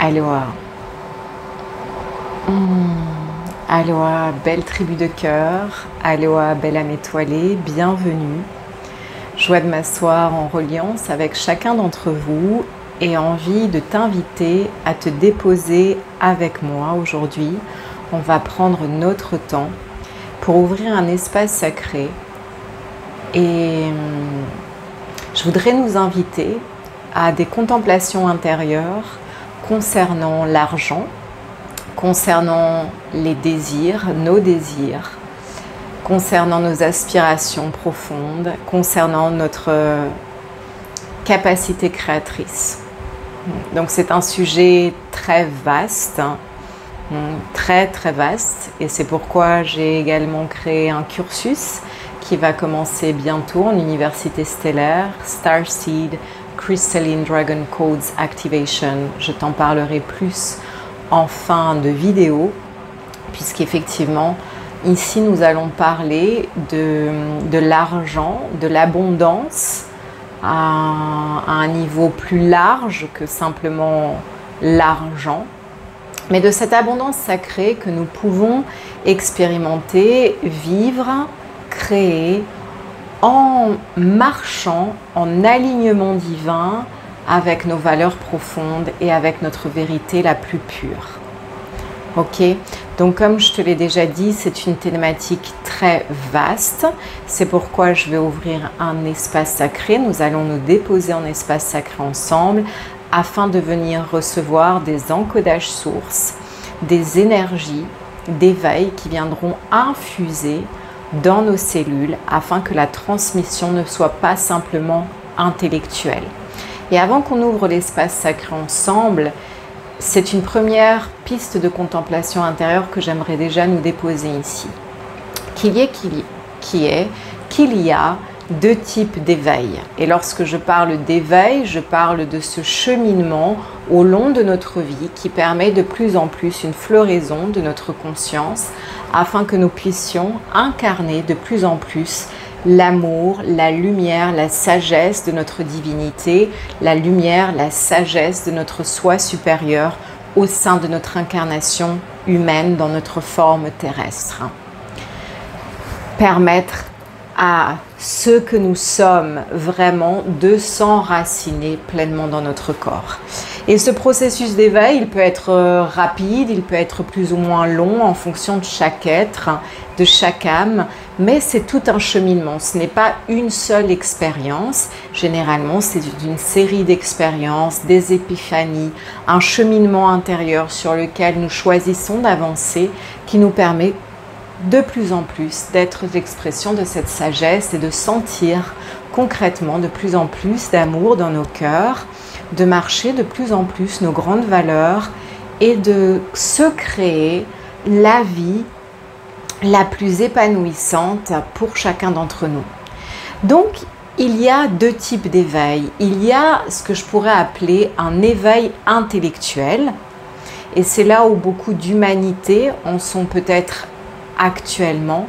Aloha. Aloha, belle tribu de cœur. Aloha, belle âme étoilée. Bienvenue. Joie de m'asseoir en reliance avec chacun d'entre vous et envie de t'inviter à te déposer avec moi aujourd'hui. On va prendre notre temps pour ouvrir un espace sacré et je voudrais nous inviter à des contemplations intérieures concernant l'argent, concernant les désirs, nos désirs, concernant nos aspirations profondes, concernant notre capacité créatrice. Donc c'est un sujet très vaste, très vaste, et c'est pourquoi j'ai également créé un cursus qui va commencer bientôt en université stellaire, Starseed Crystalline Dragon Codes Activation. Je t'en parlerai plus en fin de vidéo, puisqu'effectivement, ici nous allons parler de l'argent, de l'abondance à un niveau plus large que simplement l'argent, mais de cette abondance sacrée que nous pouvons expérimenter, vivre, créer, en marchant en alignement divin avec nos valeurs profondes et avec notre vérité la plus pure. Ok, donc comme je te l'ai déjà dit, c'est une thématique très vaste. C'est pourquoi je vais ouvrir un espace sacré. Nous allons nous déposer en espace sacré ensemble afin de venir recevoir des encodages sources, des énergies d'éveil qui viendront infuser dans nos cellules afin que la transmission ne soit pas simplement intellectuelle. Et avant qu'on ouvre l'espace sacré ensemble, c'est une première piste de contemplation intérieure que j'aimerais déjà nous déposer ici. Qu'il y a deux types d'éveil. Et lorsque je parle d'éveil, je parle de ce cheminement au long de notre vie qui permet de plus en plus une floraison de notre conscience afin que nous puissions incarner de plus en plus l'amour, la lumière, la sagesse de notre divinité, la lumière, la sagesse de notre soi supérieur au sein de notre incarnation humaine dans notre forme terrestre. Permettre à ce que nous sommes vraiment de s'enraciner pleinement dans notre corps. Et ce processus d'éveil, il peut être rapide, il peut être plus ou moins long en fonction de chaque être, de chaque âme, mais c'est tout un cheminement. Ce n'est pas une seule expérience. Généralement, c'est une série d'expériences, des épiphanies, un cheminement intérieur sur lequel nous choisissons d'avancer qui nous permet de plus en plus d'être l'expression de cette sagesse et de sentir concrètement de plus en plus d'amour dans nos cœurs, de marcher de plus en plus nos grandes valeurs et de se créer la vie la plus épanouissante pour chacun d'entre nous. Donc, il y a deux types d'éveil. Il y a ce que je pourrais appeler un éveil intellectuel, et c'est là où beaucoup d'humanités en sont peut-être actuellement,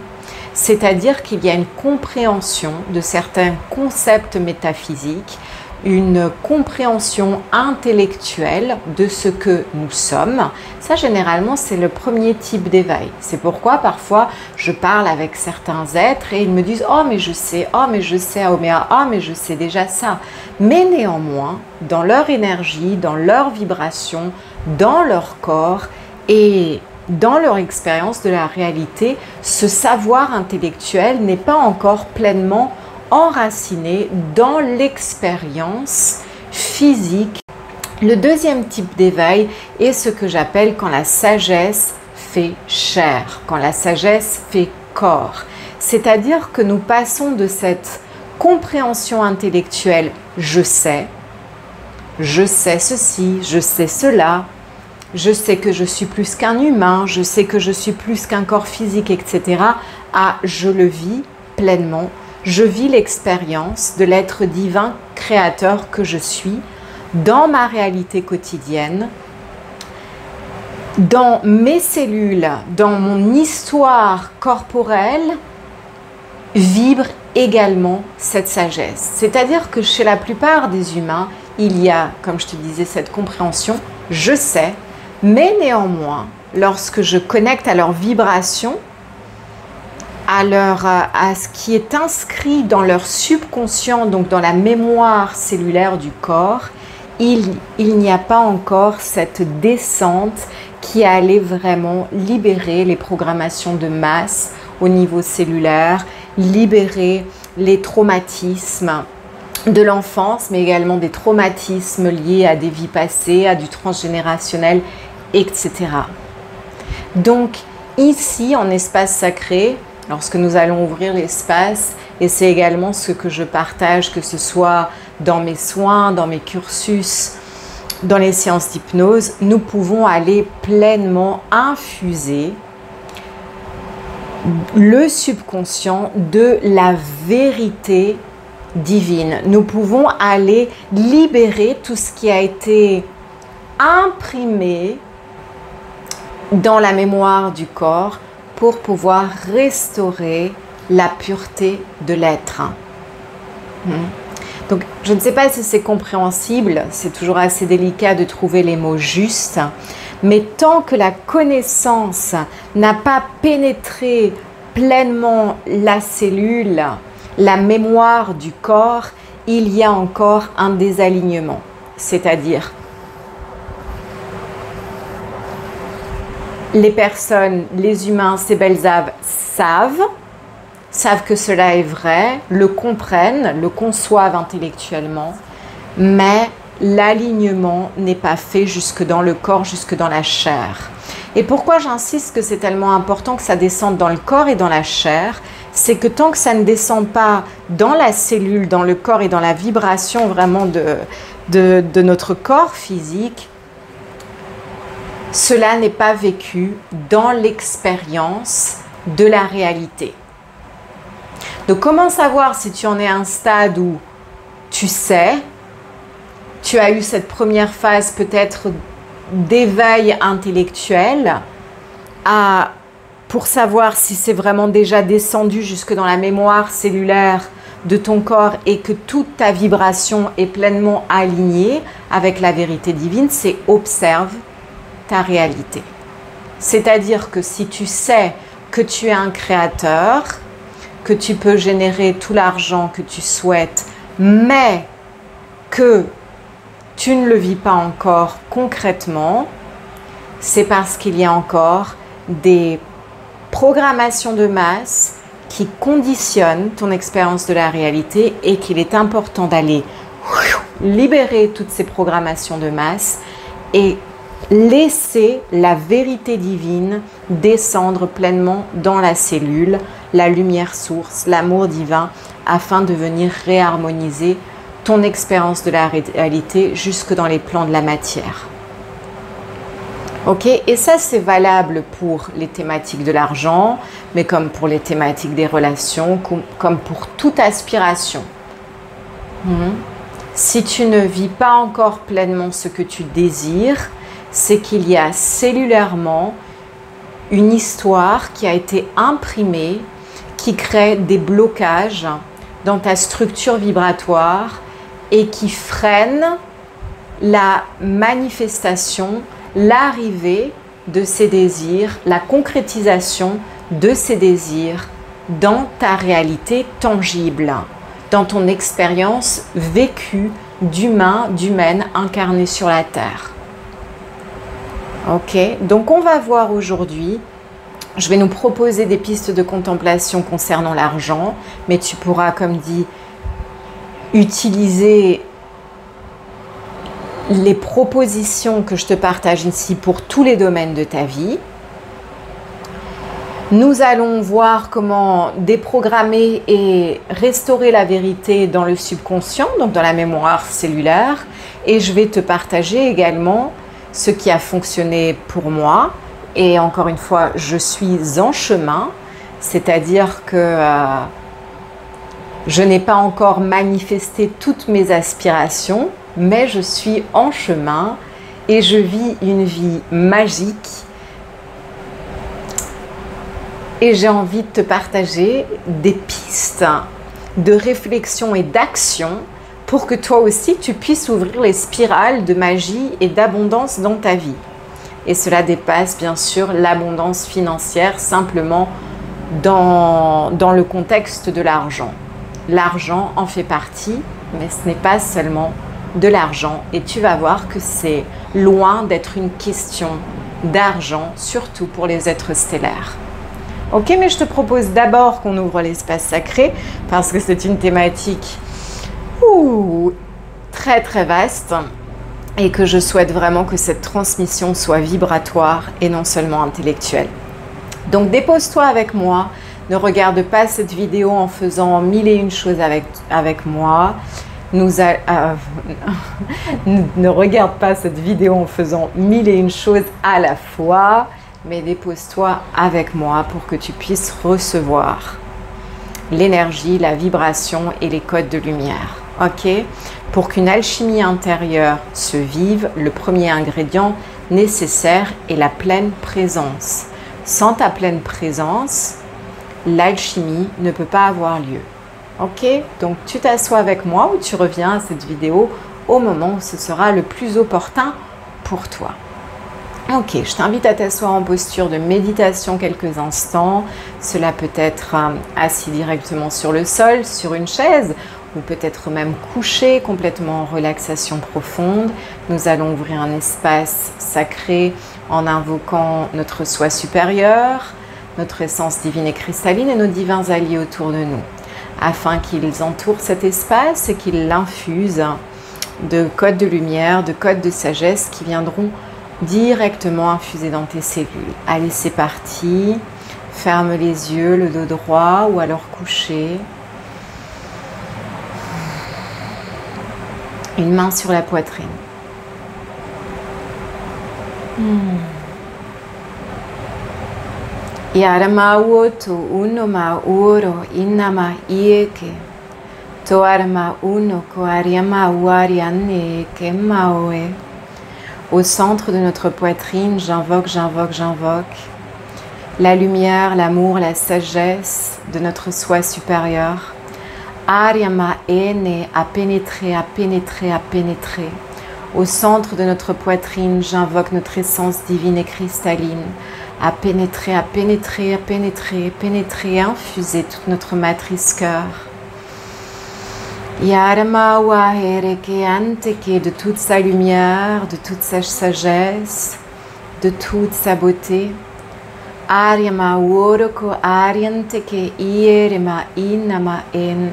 c'est-à-dire qu'il y a une compréhension de certains concepts métaphysiques, une compréhension intellectuelle de ce que nous sommes. Ça, généralement, c'est le premier type d'éveil. C'est pourquoi parfois je parle avec certains êtres et ils me disent « Oh, mais je sais, Aomea, oh, mais je sais déjà ça ». Mais néanmoins, dans leur énergie, dans leur vibration, dans leur corps et dans leur expérience de la réalité, ce savoir intellectuel n'est pas encore pleinement enraciné dans l'expérience physique. Le deuxième type d'éveil est ce que j'appelle quand la sagesse fait chair, quand la sagesse fait corps. C'est-à-dire que nous passons de cette compréhension intellectuelle « je sais ceci, je sais cela », je sais que je suis plus qu'un humain, je sais que je suis plus qu'un corps physique, etc. à je le vis pleinement, je vis l'expérience de l'être divin créateur que je suis dans ma réalité quotidienne, dans mes cellules, dans mon histoire corporelle, vibre également cette sagesse. C'est-à-dire que chez la plupart des humains, il y a, comme je te disais, cette compréhension, je sais, mais néanmoins, lorsque je connecte à leur vibration, à ce qui est inscrit dans leur subconscient, donc dans la mémoire cellulaire du corps, il n'y a pas encore cette descente qui allait vraiment libérer les programmations de masse au niveau cellulaire, libérer les traumatismes de l'enfance, mais également des traumatismes liés à des vies passées, à du transgénérationnel, etc. Donc ici, en espace sacré, lorsque nous allons ouvrir l'espace, et c'est également ce que je partage, que ce soit dans mes soins, dans mes cursus, dans les séances d'hypnose, nous pouvons aller pleinement infuser le subconscient de la vérité divine. Nous pouvons aller libérer tout ce qui a été imprimé dans la mémoire du corps pour pouvoir restaurer la pureté de l'être. Donc, je ne sais pas si c'est compréhensible, c'est toujours assez délicat de trouver les mots justes, mais tant que la connaissance n'a pas pénétré pleinement la cellule, la mémoire du corps, il y a encore un désalignement. C'est-à-dire, les personnes, les humains, ces belles âmes savent que cela est vrai, le comprennent, le conçoivent intellectuellement, mais l'alignement n'est pas fait jusque dans le corps, jusque dans la chair. Et pourquoi j'insiste que c'est tellement important que ça descende dans le corps et dans la chair, c'est que tant que ça ne descend pas dans la cellule, dans le corps et dans la vibration vraiment de notre corps physique, cela n'est pas vécu dans l'expérience de la réalité. Donc, comment savoir si tu en es à un stade où tu sais, tu as eu cette première phase peut-être d'éveil intellectuel, pour savoir si c'est vraiment déjà descendu jusque dans la mémoire cellulaire de ton corps et que toute ta vibration est pleinement alignée avec la vérité divine, c'est observe ta réalité. C'est-à-dire que si tu sais que tu es un créateur, que tu peux générer tout l'argent que tu souhaites, mais que tu ne le vis pas encore concrètement, c'est parce qu'il y a encore des programmations de masse qui conditionnent ton expérience de la réalité et qu'il est important d'aller libérer toutes ces programmations de masse et laisser la vérité divine descendre pleinement dans la cellule, la lumière source, l'amour divin, afin de venir réharmoniser ton expérience de la réalité jusque dans les plans de la matière. Ok, et ça c'est valable pour les thématiques de l'argent, mais comme pour les thématiques des relations, comme pour toute aspiration. Si tu ne vis pas encore pleinement ce que tu désires, c'est qu'il y a cellulairement une histoire qui a été imprimée, qui crée des blocages dans ta structure vibratoire et qui freine la manifestation, l'arrivée de ces désirs, la concrétisation de ces désirs dans ta réalité tangible, dans ton expérience vécue d'humain, d'humaine incarnée sur la Terre. Ok, donc on va voir aujourd'hui, je vais nous proposer des pistes de contemplation concernant l'argent, mais tu pourras, comme dit, utiliser les propositions que je te partage ici pour tous les domaines de ta vie. Nous allons voir comment déprogrammer et restaurer la vérité dans le subconscient, donc dans la mémoire cellulaire, et je vais te partager également ce qui a fonctionné pour moi. Et encore une fois, je suis en chemin, c'est-à-dire que je n'ai pas encore manifesté toutes mes aspirations, mais je suis en chemin et je vis une vie magique. Et j'ai envie de te partager des pistes de réflexion et d'action pour que toi aussi tu puisses ouvrir les spirales de magie et d'abondance dans ta vie. Et cela dépasse bien sûr l'abondance financière simplement dans le contexte de l'argent. L'argent en fait partie, mais ce n'est pas seulement de l'argent. Et tu vas voir que c'est loin d'être une question d'argent, surtout pour les êtres stellaires. Ok, mais je te propose d'abord qu'on ouvre l'espace sacré parce que c'est une thématique très très vaste et que je souhaite vraiment que cette transmission soit vibratoire et non seulement intellectuelle. Donc dépose-toi avec moi, ne regarde pas cette vidéo en faisant 1001 choses avec moi. Ne regarde pas cette vidéo en faisant 1001 choses à la fois, mais dépose-toi avec moi pour que tu puisses recevoir l'énergie, la vibration et les codes de lumière. Ok? Pour qu'une alchimie intérieure se vive, le premier ingrédient nécessaire est la pleine présence. Sans ta pleine présence, l'alchimie ne peut pas avoir lieu. Ok? Donc tu t'assois avec moi ou tu reviens à cette vidéo au moment où ce sera le plus opportun pour toi. Ok, je t'invite à t'asseoir en posture de méditation quelques instants. Cela peut être assis directement sur le sol, sur une chaise, ou peut-être même couché complètement en relaxation profonde. Nous allons ouvrir un espace sacré en invoquant notre soi supérieur, notre essence divine et cristalline et nos divins alliés autour de nous, afin qu'ils entourent cet espace et qu'ils l'infusent de codes de lumière, de codes de sagesse qui viendront directement infuser dans tes cellules. Allez, c'est parti. Ferme les yeux, le dos droit ou alors couché. Une main sur la poitrine. Yarama woto unoma uro inama ieke. Toarama uno koariama uariane kemaoe. Au centre de notre poitrine, j'invoque la lumière, l'amour, la sagesse de notre soi supérieur. Ariama ene à pénétrer, à pénétrer, à pénétrer. Au centre de notre poitrine, j'invoque notre essence divine et cristalline à pénétrer, à pénétrer, à pénétrer, pénétrer, infuser toute notre matrice cœur. Yarama wahereke anteke, de toute sa lumière, de toute sa sagesse, de toute sa beauté. Aryama woroko aryanteke ierema inama en.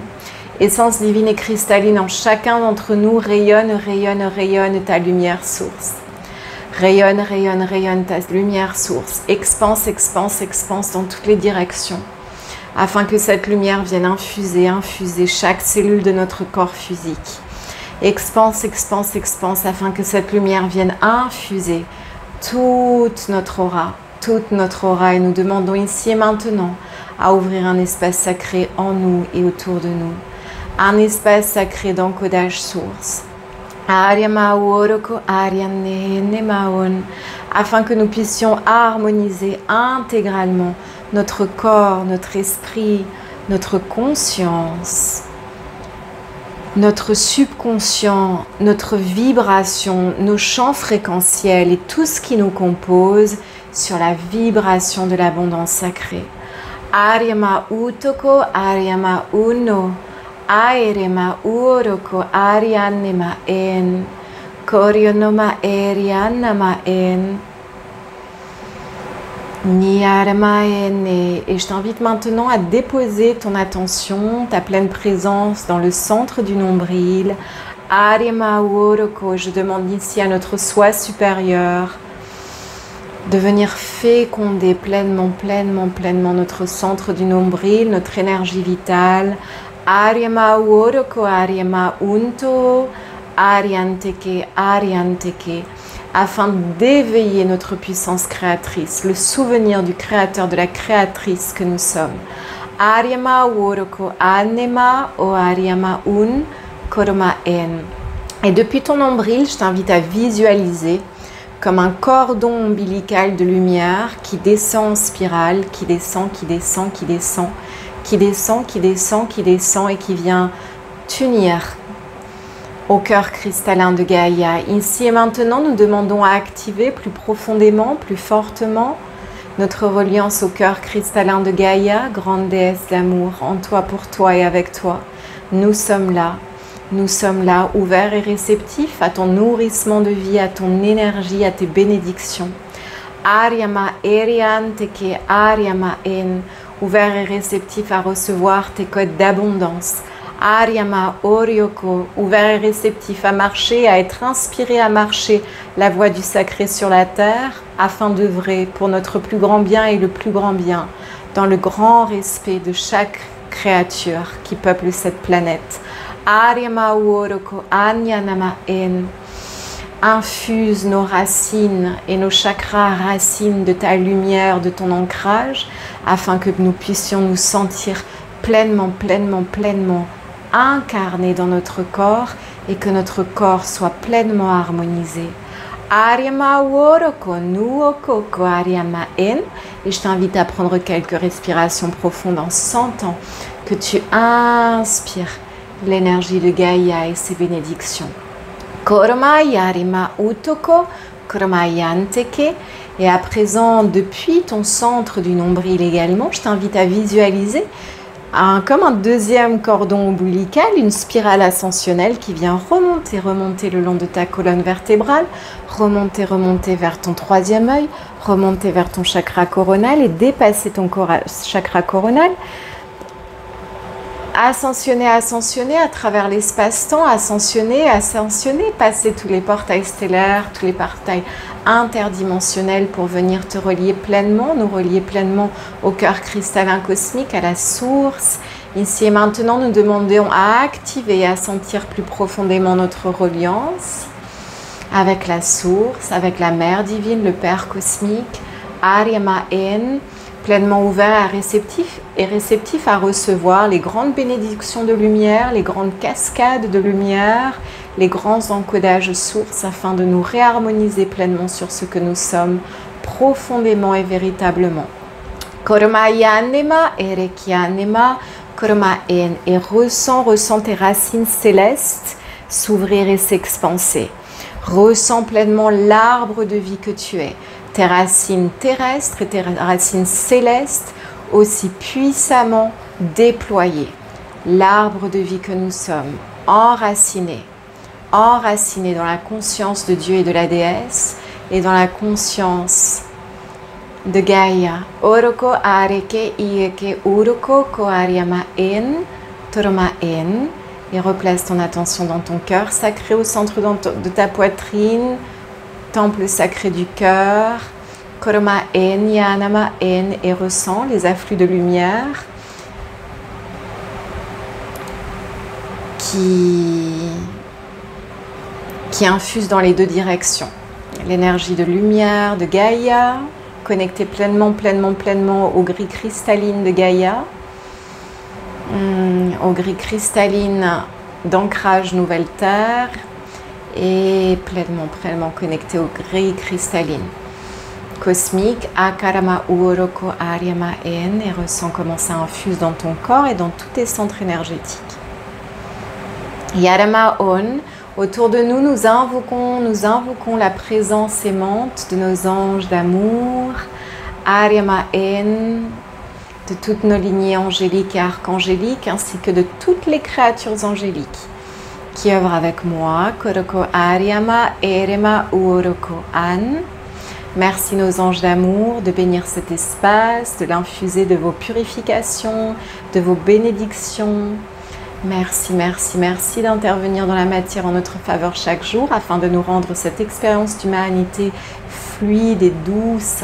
Essence divine et cristalline en chacun d'entre nous, rayonne, rayonne, rayonne ta lumière source. Rayonne, rayonne, rayonne ta lumière source. Expanse, expanse, expanse dans toutes les directions. Afin que cette lumière vienne infuser, infuser chaque cellule de notre corps physique. Expanse, expanse, expanse, afin que cette lumière vienne infuser toute notre aura. Et nous demandons ici et maintenant à ouvrir un espace sacré en nous et autour de nous. Un espace sacré d'encodage source. Afin que nous puissions harmoniser intégralement notre corps, notre esprit, notre conscience, notre subconscient, notre vibration, nos champs fréquentiels et tout ce qui nous compose sur la vibration de l'abondance sacrée. Aryama utoko, aryama uno, aerema uroko, aryanema en, korionoma erianama en. Et je t'invite maintenant à déposer ton attention, ta pleine présence dans le centre du nombril. Je demande ici à notre soi supérieur de venir féconder pleinement notre centre du nombril, notre énergie vitale. Afin d'éveiller notre puissance créatrice, le souvenir du créateur, de la créatrice que nous sommes. Aryama woroko anema o aryama un koroma en. Et depuis ton nombril, je t'invite à visualiser comme un cordon ombilical de lumière qui descend en spirale, qui descend, qui descend, qui descend, qui descend, qui descend, qui descend et qui vient t'unir au cœur cristallin de Gaïa. Ici et maintenant, nous demandons à activer plus profondément, plus fortement notre reliance au cœur cristallin de Gaïa, grande déesse d'amour, en toi, pour toi et avec toi. Nous sommes là, ouverts et réceptifs à ton nourrissement de vie, à ton énergie, à tes bénédictions. Aryama Erianteke Aryama En, ouverts et réceptifs à recevoir tes codes d'abondance. Aryama Orioko, ouvert et réceptif à marcher, à être inspiré à marcher la voie du sacré sur la terre, afin d'œuvrer pour notre plus grand bien et le plus grand bien, dans le grand respect de chaque créature qui peuple cette planète. Aryama Uoroko Anyanama En, infuse nos racines et nos chakras racines de ta lumière, de ton ancrage, afin que nous puissions nous sentir pleinement incarné dans notre corps et que notre corps soit pleinement harmonisé. Aryama Uoroko Nuoko Aryama En, et je t'invite à prendre quelques respirations profondes en sentant que tu inspires l'énergie de Gaïa et ses bénédictions. Koromaya Arima Utoko Koromayanteke. Et à présent, depuis ton centre du nombril également, je t'invite à visualiser comme un deuxième cordon ombilical, une spirale ascensionnelle qui vient remonter le long de ta colonne vertébrale, remonter vers ton troisième œil, remonter vers ton chakra coronal et dépasser ton chakra coronal. Ascensionner à travers l'espace-temps, ascensionner, passer tous les portails stellaires, tous les portails interdimensionnels pour venir te relier pleinement, nous relier pleinement au cœur cristallin cosmique, à la source. Ici et maintenant, nous demandons à activer et à sentir plus profondément notre reliance avec la source, avec la mère divine, le Père cosmique, Aryama En, pleinement ouvert et réceptif à recevoir les grandes bénédictions de lumière, les grandes cascades de lumière, les grands encodages sources afin de nous réharmoniser pleinement sur ce que nous sommes profondément et véritablement. Koromayanema Erekianema Koroma En, et ressens tes racines célestes s'ouvrir et s'expanser. Ressens pleinement l'arbre de vie que tu es. Tes racines terrestres et tes racines célestes aussi puissamment déployées. L'arbre de vie que nous sommes, enracinés dans la conscience de Dieu et de la déesse et dans la conscience de Gaïa. Oroko Areke Ieke Uroko Koaryama En, Toroma En, et replace ton attention dans ton cœur sacré au centre de ta poitrine, temple sacré du cœur, Koroma En, Yanama En, et ressens les afflux de lumière qui infusent dans les deux directions. L'énergie de lumière de Gaïa, connectée pleinement au gris cristalline de Gaïa, au gris cristalline d'ancrage Nouvelle Terre, et pleinement connecté au gris cristalline cosmique, Akarama Uoroko Aryama En, et ressens comment ça infuse dans ton corps et dans tous tes centres énergétiques. Yarama On, autour de nous, nous invoquons la présence aimante de nos anges d'amour, Aryama En, de toutes nos lignées angéliques et archangéliques, ainsi que de toutes les créatures angéliques qui œuvrent avec moi. Koroko Aryama Erema Uoroko An. Merci nos anges d'amour de bénir cet espace, de l'infuser de vos purifications, de vos bénédictions. Merci d'intervenir dans la matière en notre faveur chaque jour afin de nous rendre cette expérience d'humanité fluide et douce.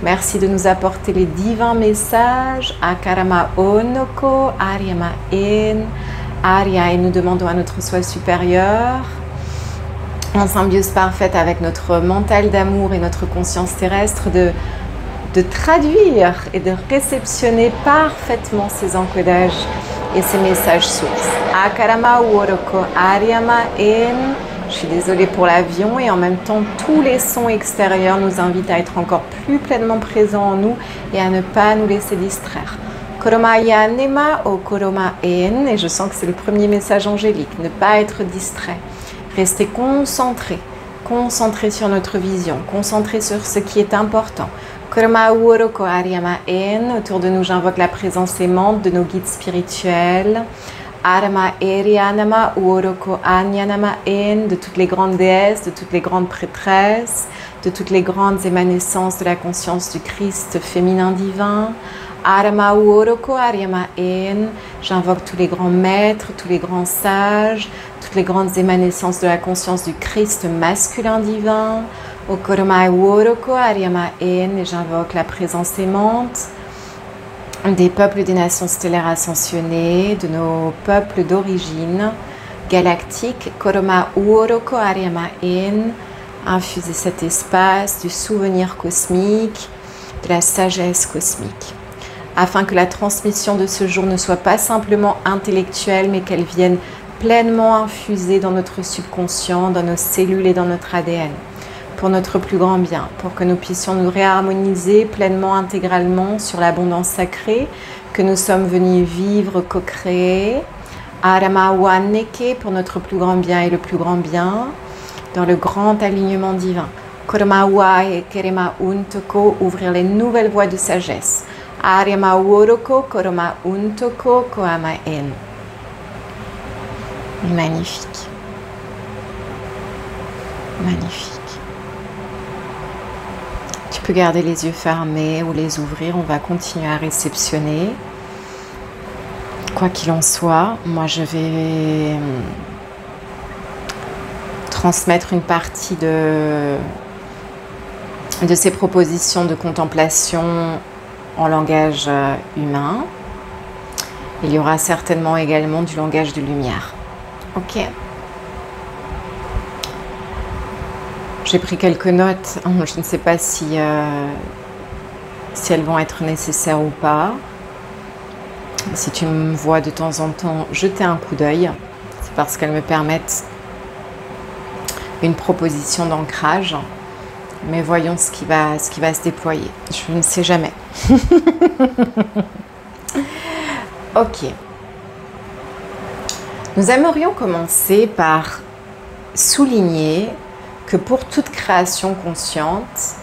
Merci de nous apporter les divins messages. Akarama Onoko Aryama En. Arya, et nous demandons à notre soi supérieur, en symbiose parfaite avec notre mental d'amour et notre conscience terrestre, de traduire et de réceptionner parfaitement ces encodages et ces messages sources. Akarama Uoroko Aryama En. Je suis désolée pour l'avion, et en même temps tous les sons extérieurs nous invitent à être encore plus pleinement présents en nous et à ne pas nous laisser distraire. Koromayanema o Koroma En, et je sens que c'est le premier message angélique, ne pas être distrait. Rester concentré, concentré sur notre vision, concentré sur ce qui est important. Autour de nous, j'invoque la présence aimante de nos guides spirituels. De toutes les grandes déesses, de toutes les grandes prêtresses, de toutes les grandes émanescences de la conscience du Christ féminin divin. J'invoque tous les grands maîtres, tous les grands sages, toutes les grandes émanescences de la conscience du Christ masculin divin. Et j'invoque la présence aimante des peuples des nations stellaires ascensionnés, de nos peuples d'origine galactique. Infuser cet espace du souvenir cosmique, de la sagesse cosmique, afin que la transmission de ce jour ne soit pas simplement intellectuelle, mais qu'elle vienne pleinement infuser dans notre subconscient, dans nos cellules et dans notre ADN, pour notre plus grand bien, pour que nous puissions nous réharmoniser pleinement, intégralement sur l'abondance sacrée que nous sommes venus vivre, co-créer. Pour notre plus grand bien et le plus grand bien, dans le grand alignement divin. Ouvrir les nouvelles voies de sagesse. Magnifique. Magnifique. Tu peux garder les yeux fermés ou les ouvrir. On va continuer à réceptionner. Quoi qu'il en soit, moi je vais transmettre une partie de ces propositions de contemplation en langage humain. Il y aura certainement également du langage de lumière. Ok. J'ai pris quelques notes. Je ne sais pas si elles vont être nécessaires ou pas. Si tu me vois de temps en temps jeter un coup d'œil, c'est parce qu'elles me permettent une proposition d'ancrage. Mais voyons ce qui va se déployer. Je ne sais jamais. Ok. Nous aimerions commencer par souligner que pour toute création consciente,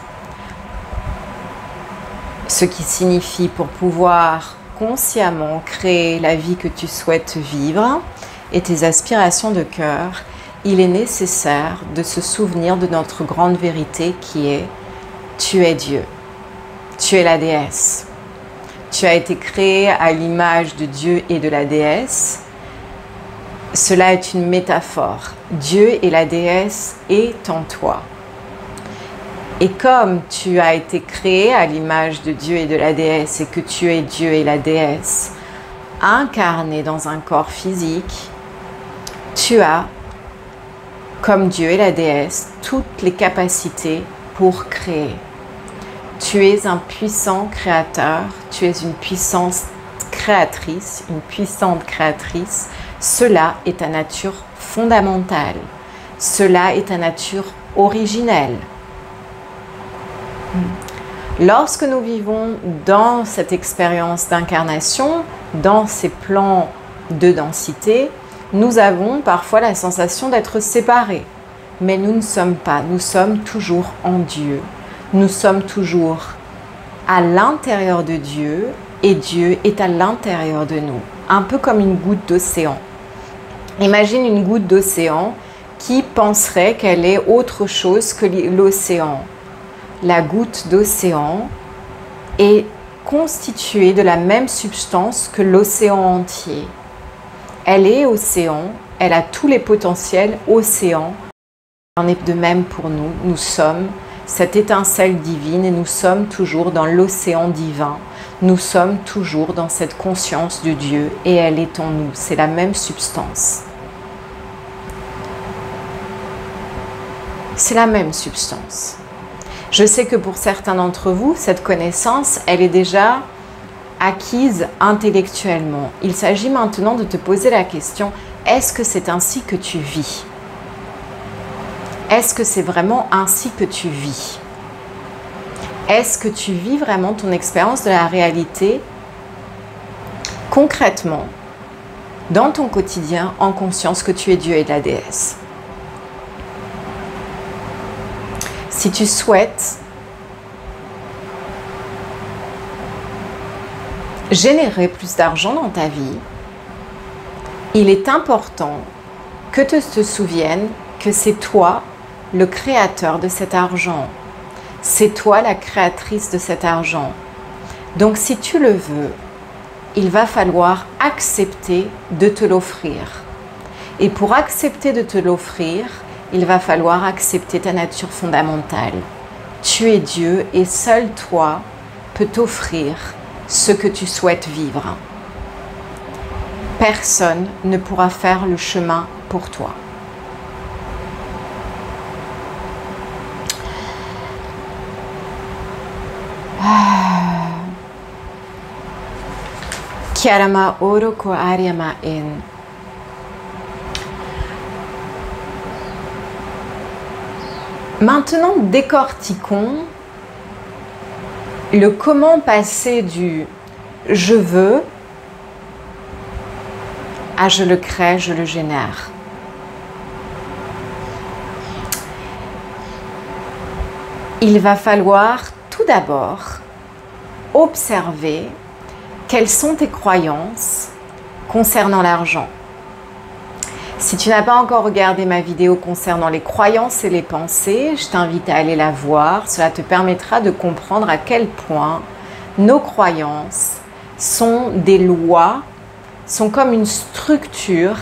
ce qui signifie pour pouvoir consciemment créer la vie que tu souhaites vivre et tes aspirations de cœur, il est nécessaire de se souvenir de notre grande vérité qui est « Tu es Dieu, tu es la déesse, tu as été créé à l'image de Dieu et de la déesse ». Cela est une métaphore. Dieu et la déesse est en toi. Et comme tu as été créé à l'image de Dieu et de la déesse et que tu es Dieu et la déesse, incarné dans un corps physique, tu as, comme Dieu et la déesse, toutes les capacités pour créer. Tu es un puissant créateur, tu es une puissante créatrice. Cela est ta nature fondamentale. Cela est ta nature originelle. Lorsque nous vivons dans cette expérience d'incarnation, dans ces plans de densité, nous avons parfois la sensation d'être séparés. Mais nous ne sommes pas, nous sommes toujours en Dieu. Nous sommes toujours à l'intérieur de Dieu et Dieu est à l'intérieur de nous. Un peu comme une goutte d'océan. Imagine une goutte d'océan qui penserait qu'elle est autre chose que l'océan. La goutte d'océan est constituée de la même substance que l'océan entier. Elle est océan, elle a tous les potentiels océan. Il en est de même pour nous. Nous sommes cette étincelle divine et nous sommes toujours dans l'océan divin. Nous sommes toujours dans cette conscience de Dieu et elle est en nous. C'est la même substance. C'est la même substance. Je sais que pour certains d'entre vous, cette connaissance, elle est déjà acquise intellectuellement. Il s'agit maintenant de te poser la question, est-ce que c'est ainsi que tu vis? Est-ce que c'est vraiment ainsi que tu vis? Est-ce que tu vis vraiment ton expérience de la réalité concrètement dans ton quotidien en conscience que tu es Dieu et la déesse? Si tu souhaites générer plus d'argent dans ta vie, il est important que tu te souviennes que c'est toi le créateur de cet argent. C'est toi la créatrice de cet argent. Donc si tu le veux, il va falloir accepter de te l'offrir. Et pour accepter de te l'offrir, il va falloir accepter ta nature fondamentale. Tu es Dieu et seul toi peux t'offrir ce que tu souhaites vivre. Personne ne pourra faire le chemin pour toi. Kiarama oro ko ariama en. Maintenant, décortiquons le comment passer du « je veux » à « je le crée, je le génère ». Il va falloir tout d'abord observer quelles sont tes croyances concernant l'argent. Si tu n'as pas encore regardé ma vidéo concernant les croyances et les pensées, je t'invite à aller la voir. Cela te permettra de comprendre à quel point nos croyances sont des lois, sont comme une structure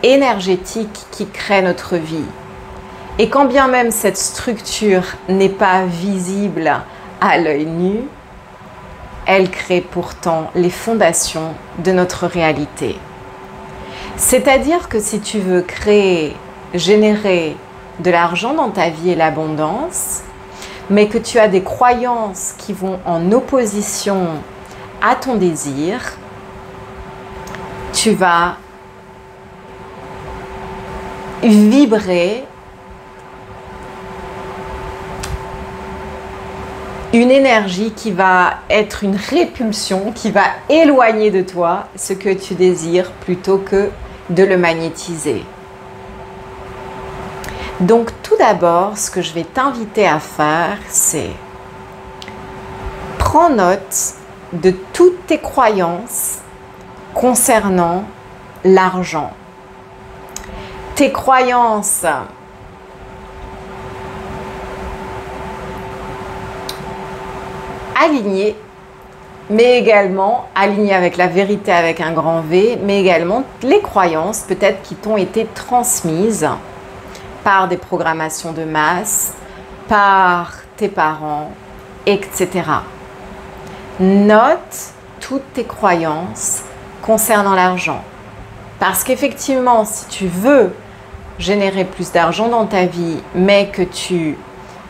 énergétique qui crée notre vie. Et quand bien même cette structure n'est pas visible à l'œil nu, elle crée pourtant les fondations de notre réalité. C'est-à-dire que si tu veux créer, générer de l'argent dans ta vie et l'abondance, mais que tu as des croyances qui vont en opposition à ton désir, tu vas vibrer une énergie qui va être une répulsion, qui va éloigner de toi ce que tu désires plutôt que de le magnétiser. Donc tout d'abord, ce que je vais t'inviter à faire, c'est prends note de toutes tes croyances concernant l'argent. Tes croyances alignées, mais également alignées avec la vérité avec un grand V, mais également les croyances peut-être qui t'ont été transmises par des programmations de masse, par tes parents, etc. Note toutes tes croyances concernant l'argent. Parce qu'effectivement, si tu veux générer plus d'argent dans ta vie, mais que tu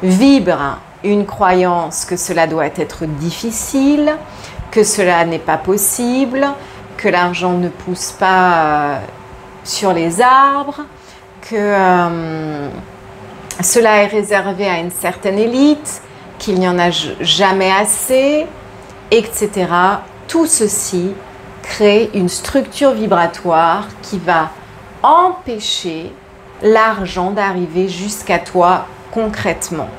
vibres une croyance que cela doit être difficile, que cela n'est pas possible, que l'argent ne pousse pas sur les arbres, que cela est réservé à une certaine élite, qu'il n'y en a jamais assez, etc. Tout ceci crée une structure vibratoire qui va empêcher l'argent d'arriver jusqu'à toi concrètement.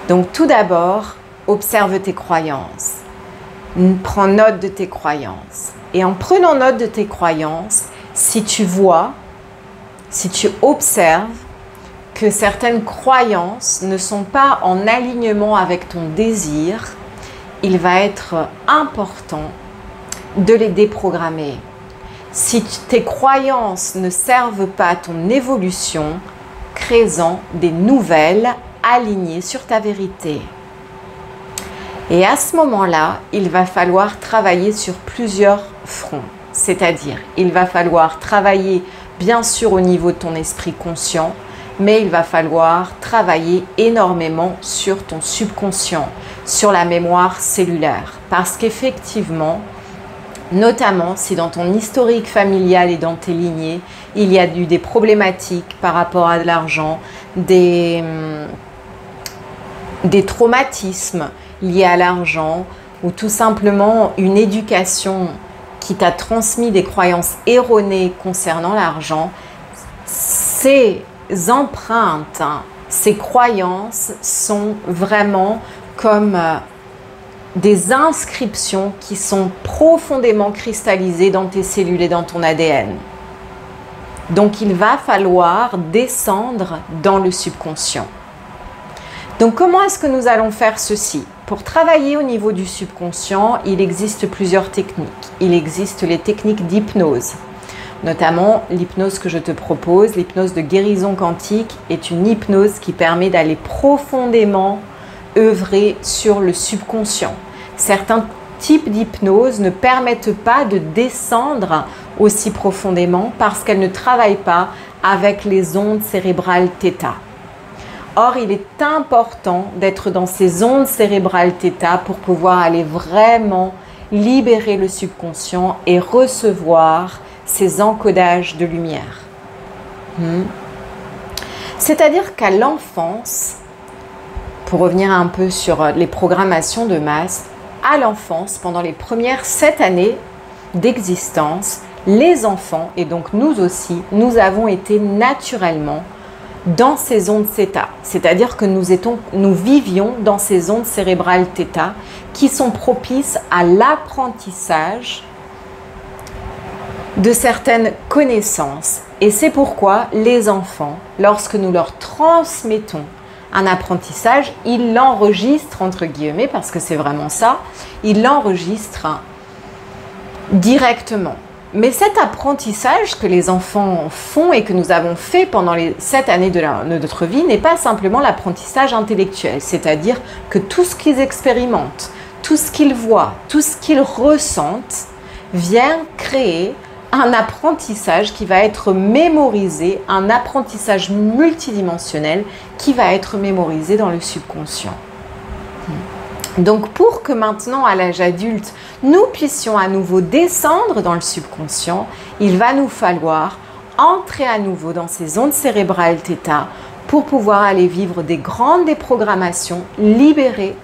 Donc tout d'abord, observe tes croyances. Prends note de tes croyances. Et en prenant note de tes croyances, si tu vois, si tu observes que certaines croyances ne sont pas en alignement avec ton désir, il va être important de les déprogrammer. Si tes croyances ne servent pas à ton évolution, crée-en des nouvelles alignées sur ta vérité. Et à ce moment-là, il va falloir travailler sur plusieurs fronts. C'est-à-dire, il va falloir travailler bien sûr au niveau de ton esprit conscient, mais il va falloir travailler énormément sur ton subconscient, sur la mémoire cellulaire. Parce qu'effectivement, notamment si dans ton historique familial et dans tes lignées, il y a eu des problématiques par rapport à l'argent, des traumatismes liés à l'argent, ou tout simplement une éducation qui t'a transmis des croyances erronées concernant l'argent, ces empreintes Ces croyances sont vraiment comme des inscriptions qui sont profondément cristallisées dans tes cellules et dans ton ADN. Donc il va falloir descendre dans le subconscient. Donc comment est-ce que nous allons faire ceci? Pour travailler au niveau du subconscient, il existe plusieurs techniques. Il existe les techniques d'hypnose. Notamment l'hypnose que je te propose, l'hypnose de guérison quantique, est une hypnose qui permet d'aller profondément œuvrer sur le subconscient. Certains types d'hypnose ne permettent pas de descendre aussi profondément parce qu'elles ne travaillent pas avec les ondes cérébrales θ. Or, il est important d'être dans ces ondes cérébrales θ pour pouvoir aller vraiment libérer le subconscient et recevoir ces encodages de lumière. C'est-à-dire qu'à l'enfance, pour revenir un peu sur les programmations de masse, à l'enfance, pendant les premières 7 années d'existence, les enfants, et donc nous aussi, nous avons été naturellement dans ces ondes θ. C'est-à-dire que nous vivions dans ces ondes cérébrales θ qui sont propices à l'apprentissage de certaines connaissances. Et c'est pourquoi les enfants, lorsque nous leur transmettons un apprentissage, ils l'enregistrent entre guillemets, parce que c'est vraiment ça, ils l'enregistrent directement. Mais cet apprentissage que les enfants font et que nous avons fait pendant les 7 années de notre vie n'est pas simplement l'apprentissage intellectuel, c'est-à-dire que tout ce qu'ils expérimentent, tout ce qu'ils voient, tout ce qu'ils ressentent vient créer un apprentissage qui va être mémorisé, un apprentissage multidimensionnel qui va être mémorisé dans le subconscient. Donc pour que maintenant, à l'âge adulte, nous puissions à nouveau descendre dans le subconscient, il va nous falloir entrer à nouveau dans ces ondes cérébrales θ pour pouvoir aller vivre des grandes déprogrammations, libérer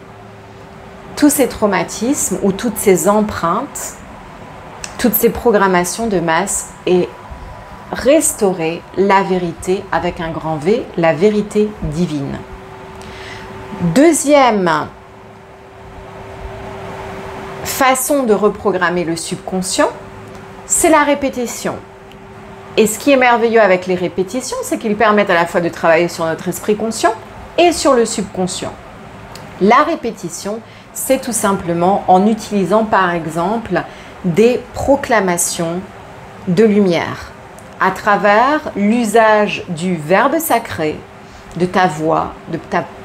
tous ces traumatismes ou toutes ces empreintes, toutes ces programmations de masse et restaurer la vérité avec un grand V, la vérité divine. Deuxième façon de reprogrammer le subconscient, c'est la répétition. Et ce qui est merveilleux avec les répétitions, c'est qu'ils permettent à la fois de travailler sur notre esprit conscient et sur le subconscient. La répétition, c'est tout simplement en utilisant par exemple des proclamations de lumière à travers l'usage du verbe sacré, de ta voix,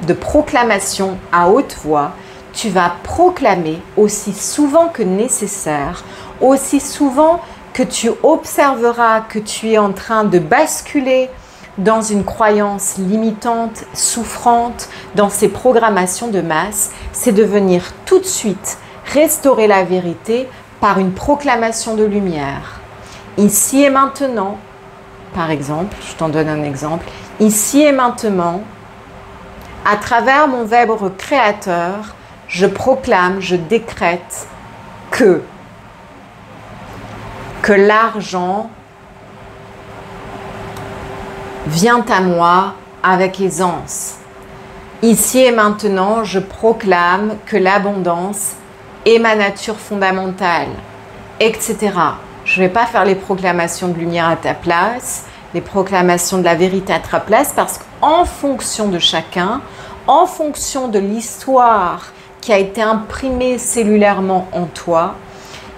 de proclamation à haute voix. Tu vas proclamer aussi souvent que nécessaire, aussi souvent que tu observeras que tu es en train de basculer dans une croyance limitante, souffrante, dans ces programmations de masse, c'est de venir tout de suite restaurer la vérité par une proclamation de lumière. Ici et maintenant, par exemple, je t'en donne un exemple, ici et maintenant, à travers mon verbe créateur, je proclame, je décrète que l'argent vient à moi avec aisance. Ici et maintenant, je proclame que l'abondance est ma nature fondamentale, etc. Je ne vais pas faire les proclamations de lumière à ta place, les proclamations de la vérité à ta place, parce qu'en fonction de chacun, en fonction de l'histoire qui a été imprimée cellulairement en toi,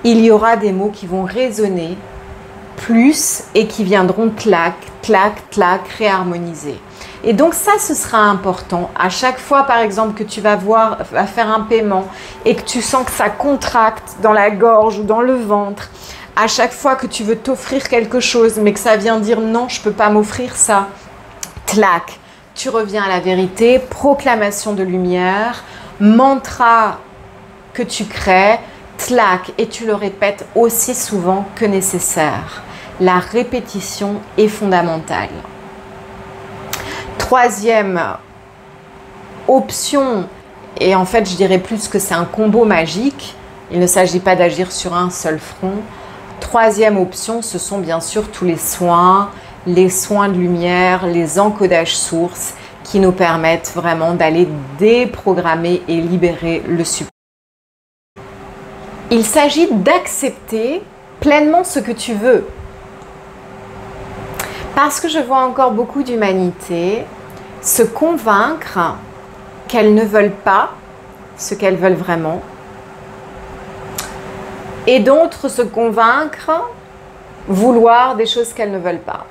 il y aura des mots qui vont résonner plus et qui viendront clac, clac, clac, réharmoniser. Et donc ça, ce sera important. À chaque fois, par exemple, que tu vas faire un paiement et que tu sens que ça contracte dans la gorge ou dans le ventre, à chaque fois que tu veux t'offrir quelque chose, mais que ça vient dire non, je ne peux pas m'offrir ça, clac, tu reviens à la vérité, proclamation de lumière, mantra que tu crées, clac, et tu le répètes aussi souvent que nécessaire. La répétition est fondamentale. Troisième option, et en fait je dirais plus que c'est un combo magique, il ne s'agit pas d'agir sur un seul front. Troisième option, ce sont bien sûr tous les soins de lumière, les encodages sources, qui nous permettent vraiment d'aller déprogrammer et libérer le subconscient. Il s'agit d'accepter pleinement ce que tu veux. Parce que je vois encore beaucoup d'humanité se convaincre qu'elles ne veulent pas ce qu'elles veulent vraiment. Et d'autres se convaincre vouloir des choses qu'elles ne veulent pas.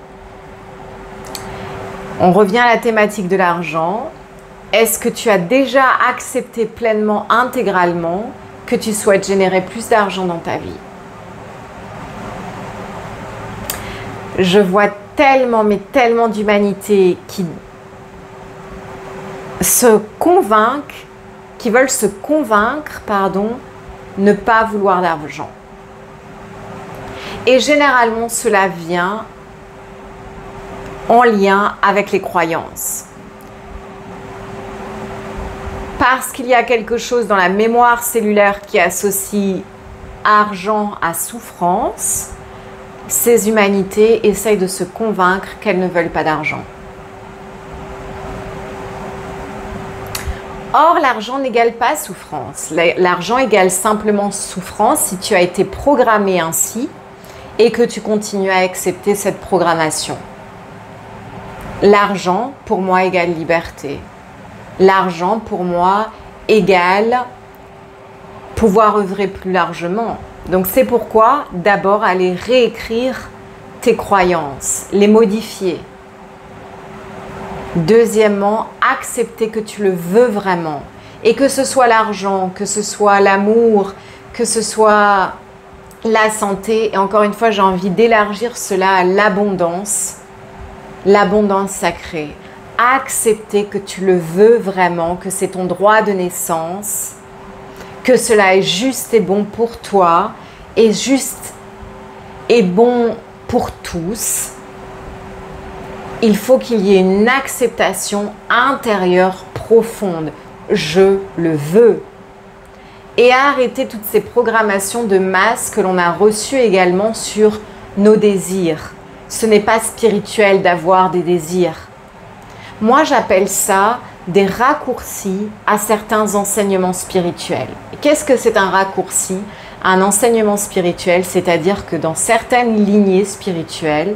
On revient à la thématique de l'argent. Est-ce que tu as déjà accepté pleinement, intégralement, que tu souhaites générer plus d'argent dans ta vie? Je vois tellement, mais tellement d'humanité qui se convainquent, qui veulent se convaincre, ne pas vouloir d'argent. Et généralement, cela vient en lien avec les croyances. Parce qu'il y a quelque chose dans la mémoire cellulaire qui associe argent à souffrance, ces humanités essayent de se convaincre qu'elles ne veulent pas d'argent. Or, l'argent n'égale pas souffrance. L'argent égale simplement souffrance si tu as été programmé ainsi et que tu continues à accepter cette programmation. L'argent, pour moi, égale liberté. L'argent, pour moi, égale pouvoir œuvrer plus largement. Donc, c'est pourquoi, d'abord, aller réécrire tes croyances, les modifier. Deuxièmement, accepter que tu le veux vraiment. Et que ce soit l'argent, que ce soit l'amour, que ce soit la santé. Et encore une fois, j'ai envie d'élargir cela à l'abondance. L'abondance sacrée. Accepter que tu le veux vraiment, que c'est ton droit de naissance, que cela est juste et bon pour toi, et juste et bon pour tous. Il faut qu'il y ait une acceptation intérieure profonde. Je le veux. Et arrêter toutes ces programmations de masse que l'on a reçues également sur nos désirs. Ce n'est pas spirituel d'avoir des désirs. Moi, j'appelle ça des raccourcis à certains enseignements spirituels. Qu'est-ce que c'est un raccourci? Un enseignement spirituel, c'est-à-dire que dans certaines lignées spirituelles,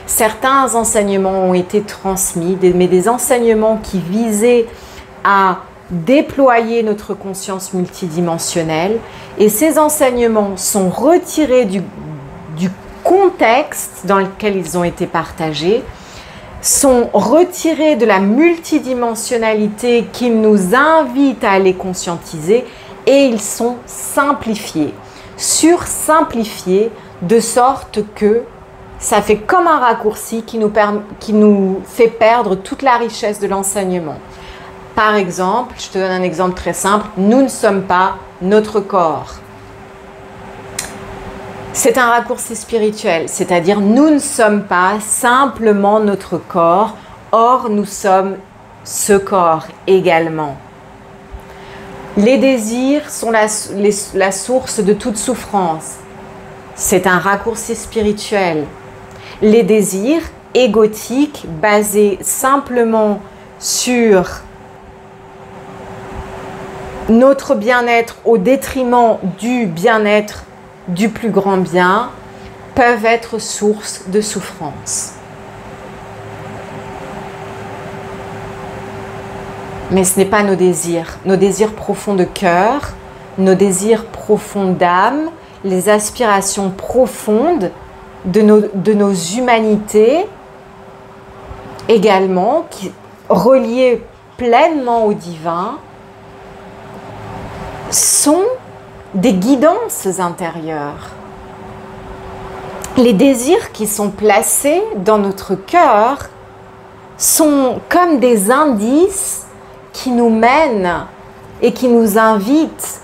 certains enseignements ont été transmis, mais des enseignements qui visaient à déployer notre conscience multidimensionnelle. Et ces enseignements sont retirés du contexte dans lequel ils ont été partagés, sont retirés de la multidimensionnalité qui nous invite à aller conscientiser, et ils sont simplifiés, sursimplifiés, de sorte que ça fait comme un raccourci qui nous fait perdre toute la richesse de l'enseignement. Par exemple, je te donne un exemple très simple, nous ne sommes pas notre corps. C'est un raccourci spirituel, c'est-à-dire nous ne sommes pas simplement notre corps, or nous sommes ce corps également. Les désirs sont la source de toute souffrance. C'est un raccourci spirituel. Les désirs égotiques basés simplement sur notre bien-être au détriment du bien-être du plus grand bien peuvent être source de souffrance. Mais ce n'est pas nos désirs profonds de cœur, nos désirs profonds d'âme, les aspirations profondes de nos humanités également, qui reliées pleinement au divin, sont des guidances intérieures. Les désirs qui sont placés dans notre cœur sont comme des indices qui nous mènent et qui nous invitent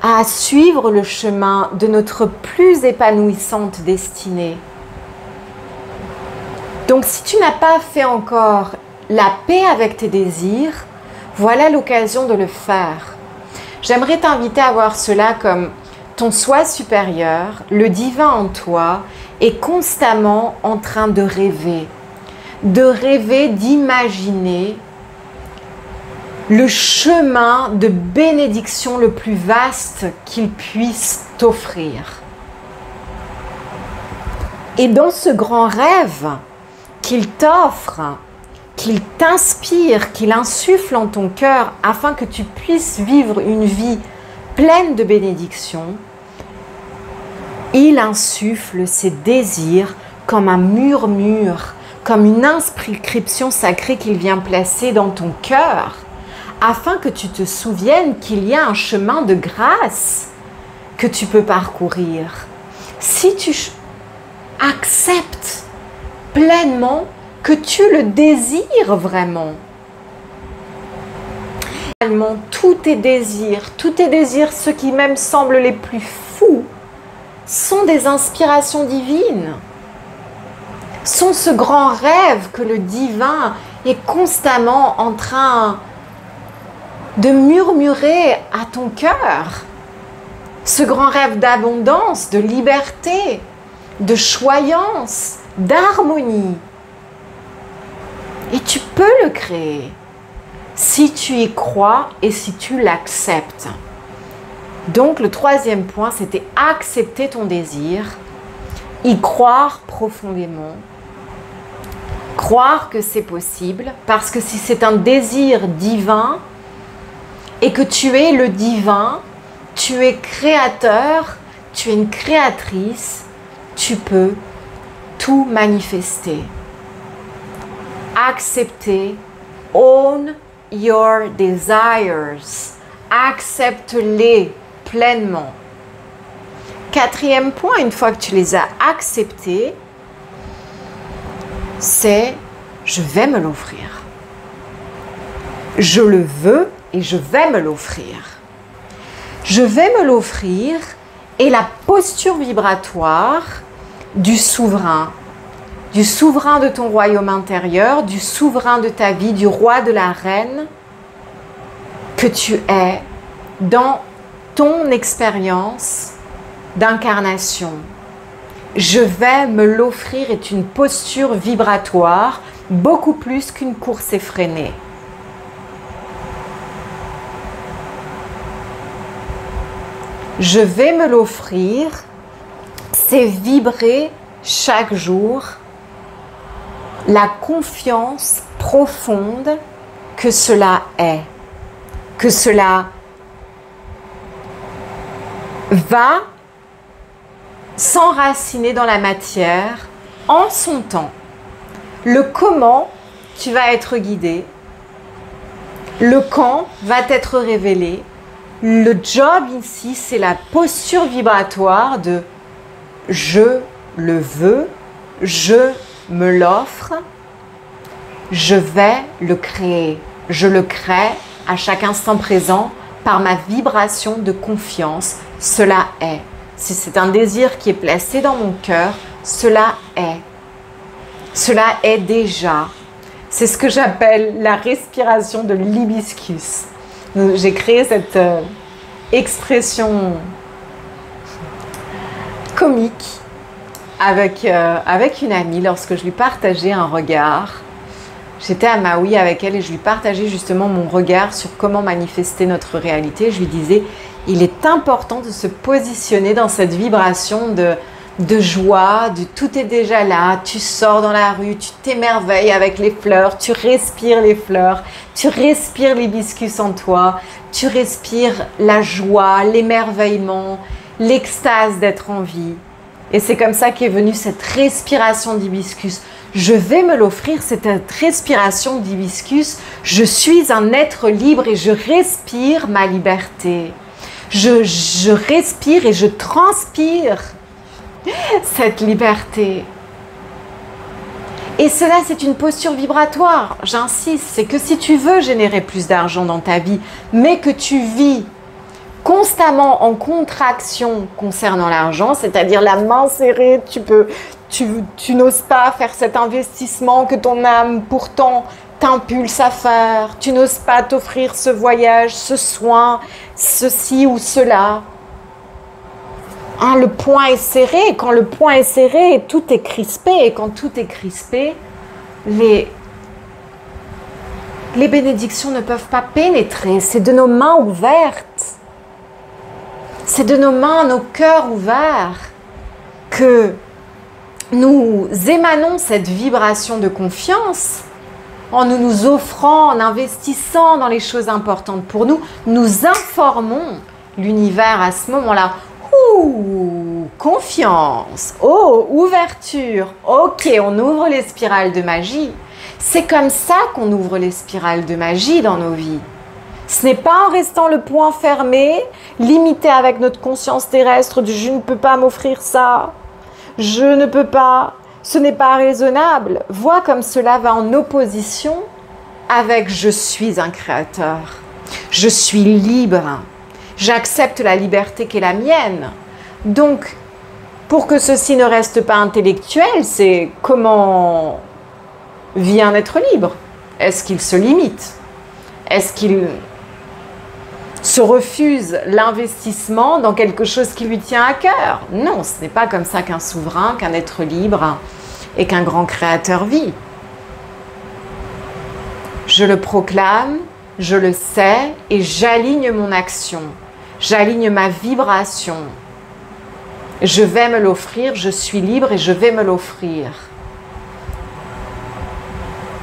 à suivre le chemin de notre plus épanouissante destinée. Donc si tu n'as pas fait encore la paix avec tes désirs, voilà l'occasion de le faire. J'aimerais t'inviter à voir cela comme ton soi supérieur, le divin en toi, est constamment en train de rêver, d'imaginer le chemin de bénédiction le plus vaste qu'il puisse t'offrir. Et dans ce grand rêve qu'il t'offre, qu'il t'inspire, qu'il insuffle en ton cœur afin que tu puisses vivre une vie pleine de bénédictions, il insuffle ses désirs comme un murmure, comme une inscription sacrée qu'il vient placer dans ton cœur, afin que tu te souviennes qu'il y a un chemin de grâce que tu peux parcourir. Si tu acceptes pleinement que tu le désires vraiment. Tous tes désirs, ceux qui même semblent les plus fous, sont des inspirations divines, sont ce grand rêve que le divin est constamment en train de murmurer à ton cœur. Ce grand rêve d'abondance, de liberté, de choyance, d'harmonie. Et tu peux le créer si tu y crois et si tu l'acceptes. Donc le troisième point, c'était accepter ton désir, y croire profondément, croire que c'est possible, parce que si c'est un désir divin et que tu es le divin, tu es créateur, tu es une créatrice, tu peux tout manifester. Accepter, own your desires, accepte-les pleinement. Quatrième point, une fois que tu les as acceptés, c'est je vais me l'offrir. Je le veux et je vais me l'offrir. Je vais me l'offrir est la posture vibratoire du souverain de ton royaume intérieur, du souverain de ta vie, du roi, de la reine que tu es dans ton expérience d'incarnation. Je vais me l'offrir est une posture vibratoire beaucoup plus qu'une course effrénée. Je vais me l'offrir, c'est vibrer chaque jour la confiance profonde que cela est, que cela va s'enraciner dans la matière en son temps. Le comment, tu vas être guidé. Le quand va t'être révélé. Le job ici, c'est la posture vibratoire de je le veux, je me l'offre, je vais le créer. Je le crée à chaque instant présent par ma vibration de confiance. Cela est. Si c'est un désir qui est placé dans mon cœur, cela est. Cela est déjà. C'est ce que j'appelle la respiration de l'hibiscus. J'ai créé cette expression comique avec une amie lorsque je lui partageais un regard. J'étais à Maui avec elle et je lui partageais justement mon regard sur comment manifester notre réalité. Je lui disais, il est important de se positionner dans cette vibration de joie, de tout est déjà là, tu sors dans la rue, tu t'émerveilles avec les fleurs, tu respires les fleurs, tu respires l'hibiscus en toi, tu respires la joie, l'émerveillement, l'extase d'être en vie. Et c'est comme ça qu'est venue cette respiration d'hibiscus. Je vais me l'offrir, cette respiration d'hibiscus. Je suis un être libre et je respire ma liberté. Je respire et je transpire cette liberté. Et cela, c'est une posture vibratoire, j'insiste. C'est que si tu veux générer plus d'argent dans ta vie, mais que tu vis constamment en contraction concernant l'argent, c'est-à-dire la main serrée, tu n'oses pas faire cet investissement que ton âme pourtant t'impulse à faire, tu n'oses pas t'offrir ce voyage, ce soin, ceci ou cela. Hein, le poing est serré, et quand le poing est serré, tout est crispé, et quand tout est crispé, les bénédictions ne peuvent pas pénétrer. C'est de nos mains ouvertes, c'est de nos mains, nos cœurs ouverts que nous émanons cette vibration de confiance en nous offrant, en investissant dans les choses importantes pour nous. Nous informons l'univers à ce moment-là. Ouh, confiance, oh, ouverture, ok, on ouvre les spirales de magie. C'est comme ça qu'on ouvre les spirales de magie dans nos vies. Ce n'est pas en restant le poing fermé, limité avec notre conscience terrestre du « je ne peux pas m'offrir ça », « je ne peux pas », ce n'est pas raisonnable. Vois comme cela va en opposition avec « je suis un créateur », « je suis libre », j'accepte la liberté qui est la mienne. Donc, pour que ceci ne reste pas intellectuel, c'est comment vit un être libre? Est-ce qu'il se limite? Est-ce qu'il se refuse l'investissement dans quelque chose qui lui tient à cœur? Non, ce n'est pas comme ça qu'un souverain, qu'un être libre et qu'un grand créateur vit. Je le proclame, je le sais et j'aligne mon action. J'aligne ma vibration. Je vais me l'offrir, je suis libre et je vais me l'offrir.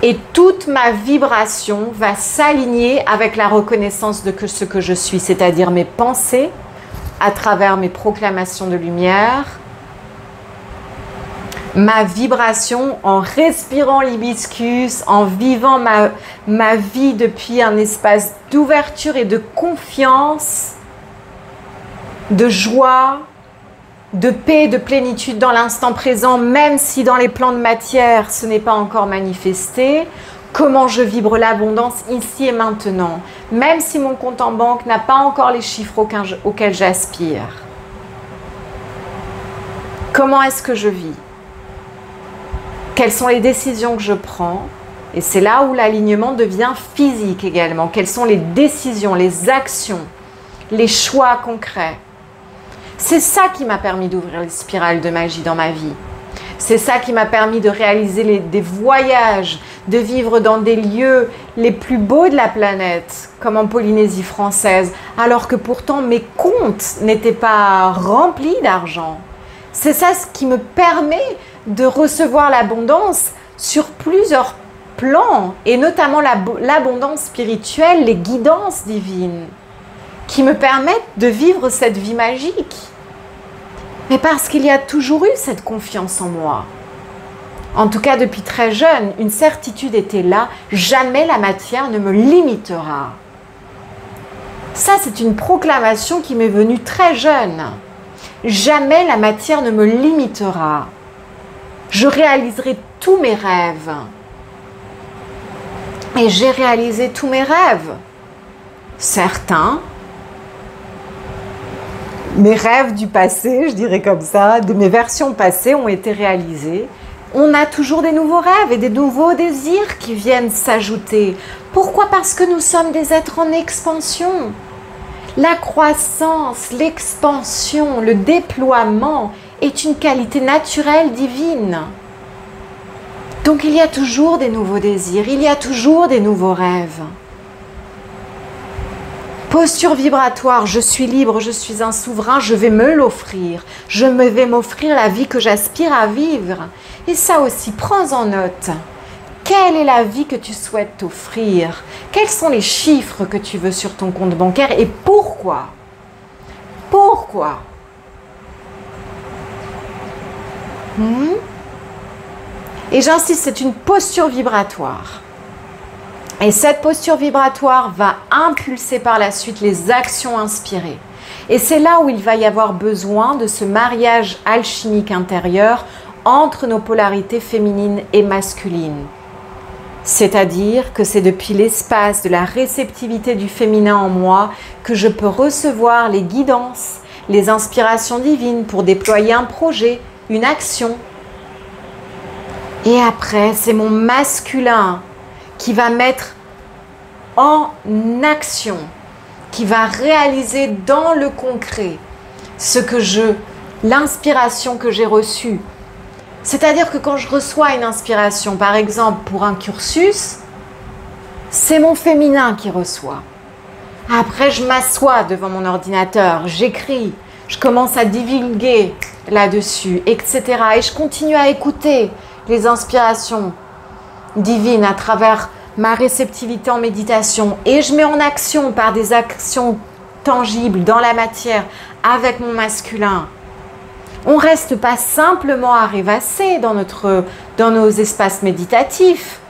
Et toute ma vibration va s'aligner avec la reconnaissance de ce que je suis, c'est-à-dire mes pensées, à travers mes proclamations de lumière, ma vibration en respirant l'hibiscus, en vivant ma vie depuis un espace d'ouverture et de confiance, de joie, de paix, de plénitude dans l'instant présent, même si dans les plans de matière, ce n'est pas encore manifesté. Comment je vibre l'abondance ici et maintenant, même si mon compte en banque n'a pas encore les chiffres auxquels j'aspire. Comment est-ce que je vis? Quelles sont les décisions que je prends? Et c'est là où l'alignement devient physique également. Quelles sont les décisions, les actions, les choix concrets? C'est ça qui m'a permis d'ouvrir les spirales de magie dans ma vie. C'est ça qui m'a permis de réaliser des voyages, de vivre dans des lieux les plus beaux de la planète, comme en Polynésie française, alors que pourtant mes comptes n'étaient pas remplis d'argent. C'est ça ce qui me permet de recevoir l'abondance sur plusieurs plans, et notamment l'abondance spirituelle, les guidances divines, qui me permettent de vivre cette vie magique. Mais parce qu'il y a toujours eu cette confiance en moi. En tout cas, depuis très jeune, une certitude était là, jamais la matière ne me limitera. Ça, c'est une proclamation qui m'est venue très jeune. Jamais la matière ne me limitera. Je réaliserai tous mes rêves. Et j'ai réalisé tous mes rêves. Certains, mes rêves du passé, je dirais comme ça, de mes versions passées ont été réalisés. On a toujours des nouveaux rêves et des nouveaux désirs qui viennent s'ajouter. Pourquoi? Parce que nous sommes des êtres en expansion. La croissance, l'expansion, le déploiement est une qualité naturelle divine. Donc il y a toujours des nouveaux désirs, il y a toujours des nouveaux rêves. Posture vibratoire, je suis libre, je suis un souverain, je vais me l'offrir. Je vais m'offrir la vie que j'aspire à vivre. Et ça aussi, prends en note. Quelle est la vie que tu souhaites t'offrir? Quels sont les chiffres que tu veux sur ton compte bancaire et pourquoi? Pourquoi? Et j'insiste, c'est une posture vibratoire. Et cette posture vibratoire va impulser par la suite les actions inspirées. Et c'est là où il va y avoir besoin de ce mariage alchimique intérieur entre nos polarités féminines et masculines. C'est-à-dire que c'est depuis l'espace de la réceptivité du féminin en moi que je peux recevoir les guidances, les inspirations divines pour déployer un projet, une action. Et après, c'est mon masculin qui va mettre en action, qui va réaliser dans le concret l'inspiration que j'ai reçue. C'est-à-dire que quand je reçois une inspiration, par exemple pour un cursus, C'est mon féminin qui reçoit. Après, je m'assois devant mon ordinateur, j'écris, je commence à divulguer là-dessus, etc. Et je continue à écouter les inspirations divines à travers ma réceptivité en méditation. Et je mets en action par des actions tangibles dans la matière avec mon masculin. On ne reste pas simplement à rêvasser dans nos espaces méditatifs.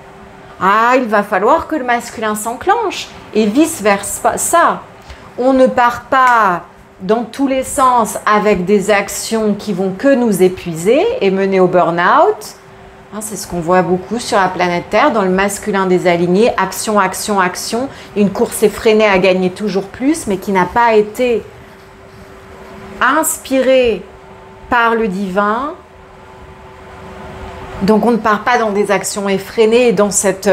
Ah, il va falloir que le masculin s'enclenche et vice-versa. On ne part pas dans tous les sens avec des actions qui vont que nous épuiser et mener au burn-out. Hein, c'est ce qu'on voit beaucoup sur la planète Terre, dans le masculin désaligné, action, action, action, une course effrénée à gagner toujours plus, mais qui n'a pas été inspirée par le divin. Donc on ne part pas dans des actions effrénées, dans cette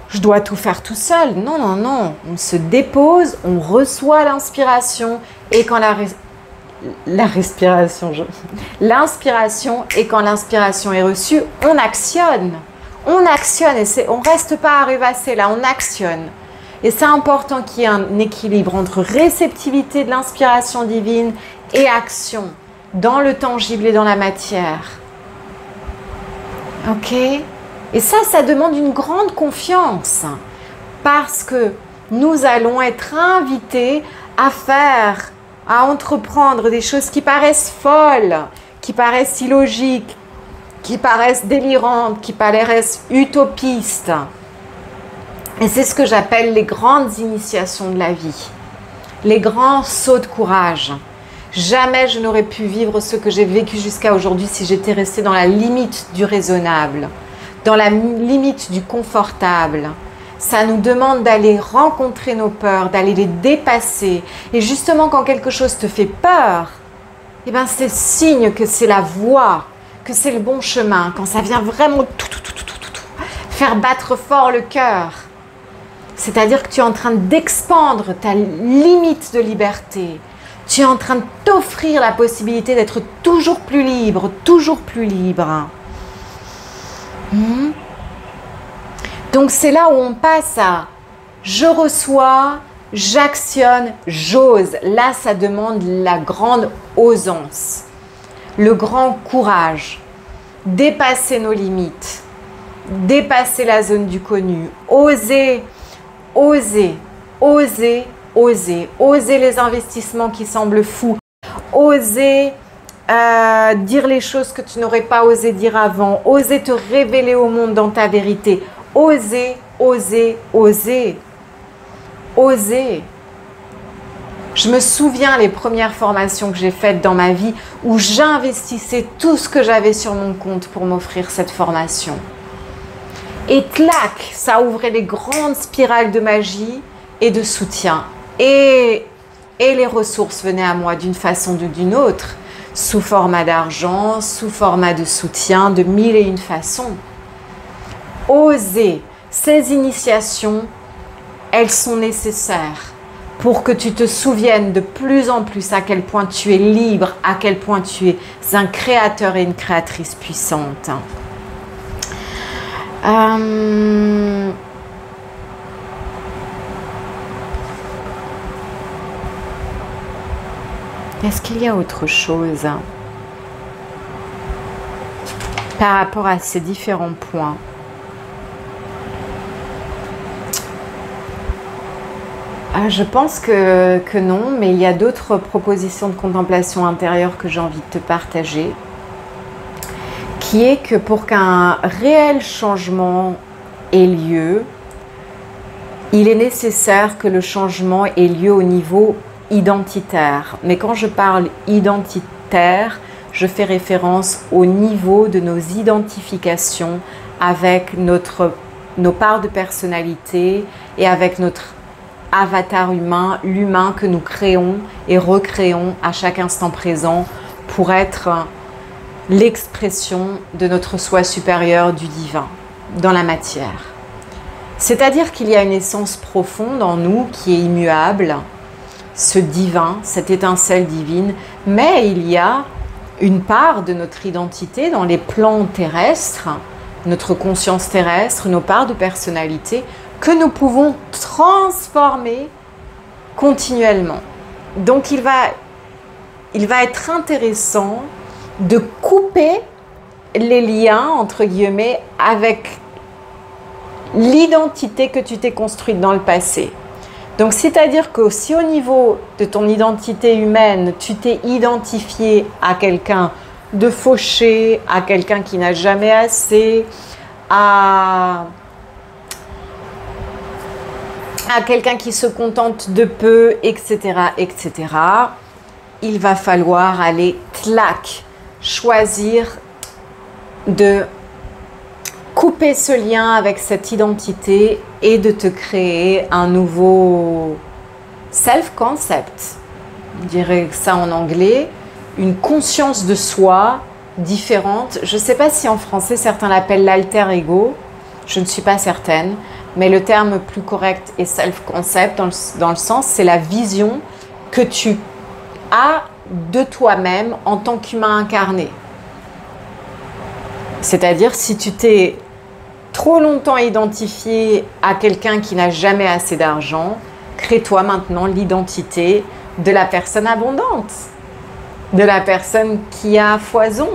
je dois tout faire tout seul. Non, non, non. On se dépose, on reçoit l'inspiration et quand l'inspiration et quand l'inspiration est reçue, on actionne. On actionne et on ne reste pas à rêvasser là, on actionne. Et c'est important qu'il y ait un équilibre entre réceptivité de l'inspiration divine et action dans le tangible et dans la matière. Ok? Et ça demande une grande confiance parce que nous allons être invités à entreprendre des choses qui paraissent folles, qui paraissent illogiques, qui paraissent délirantes, qui paraissent utopistes. Et c'est ce que j'appelle les grandes initiations de la vie, les grands sauts de courage. Jamais je n'aurais pu vivre ce que j'ai vécu jusqu'à aujourd'hui si j'étais restée dans la limite du raisonnable, dans la limite du confortable. Ça nous demande d'aller rencontrer nos peurs, d'aller les dépasser. Et justement, quand quelque chose te fait peur, eh ben c'est signe que c'est la voie, que c'est le bon chemin. Quand ça vient vraiment faire battre fort le cœur, c'est-à-dire que tu es en train d'expandre ta limite de liberté. Tu es en train de t'offrir la possibilité d'être toujours plus libre, toujours plus libre. Donc c'est là où on passe à je reçois, j'actionne, j'ose. Là, ça demande la grande osance, le grand courage, dépasser nos limites, dépasser la zone du connu, oser, oser, oser, oser, oser les investissements qui semblent fous, oser dire les choses que tu n'aurais pas osé dire avant, oser te révéler au monde dans ta vérité, oser, oser, oser, oser. Je me souviens les premières formations que j'ai faites dans ma vie où j'investissais tout ce que j'avais sur mon compte pour m'offrir cette formation. Et clac, ça ouvrait les grandes spirales de magie et de soutien. Et les ressources venaient à moi d'une façon ou d'une autre, sous format d'argent, sous format de soutien, de mille et une façons. Oser, ces initiations, elles sont nécessaires pour que tu te souviennes de plus en plus à quel point tu es libre, à quel point tu es un créateur et une créatrice puissante. Est-ce qu'il y a autre chose par rapport à ces différents points? Je pense que non, mais il y a d'autres propositions de contemplation intérieure que j'ai envie de te partager, qui est que pour qu'un réel changement ait lieu, il est nécessaire que le changement ait lieu au niveau identitaire. Mais quand je parle identitaire, je fais référence au niveau de nos identifications avec nos parts de personnalité et avec notre avatar humain, l'humain que nous créons et recréons à chaque instant présent pour être l'expression de notre soi supérieur du divin dans la matière. C'est-à-dire qu'il y a une essence profonde en nous qui est immuable, ce divin, cette étincelle divine, mais il y a une part de notre identité dans les plans terrestres, notre conscience terrestre, nos parts de personnalité que nous pouvons transformer continuellement. Donc il va être intéressant de couper les liens, entre guillemets, avec l'identité que tu t'es construite dans le passé. Donc c'est-à-dire que si au niveau de ton identité humaine, tu t'es identifié à quelqu'un de fauché, à quelqu'un qui n'a jamais assez, à quelqu'un qui se contente de peu, etc., etc., il va falloir aller, clac, choisir de couper ce lien avec cette identité et de te créer un nouveau self-concept, je dirais ça en anglais, une conscience de soi différente. Je ne sais pas si en français certains l'appellent l'alter ego, je ne suis pas certaine, mais le terme plus correct est self-concept dans le sens, c'est la vision que tu as de toi-même en tant qu'humain incarné. C'est-à-dire, si tu t'es trop longtemps identifié à quelqu'un qui n'a jamais assez d'argent, crée-toi maintenant l'identité de la personne abondante, de la personne qui a foison,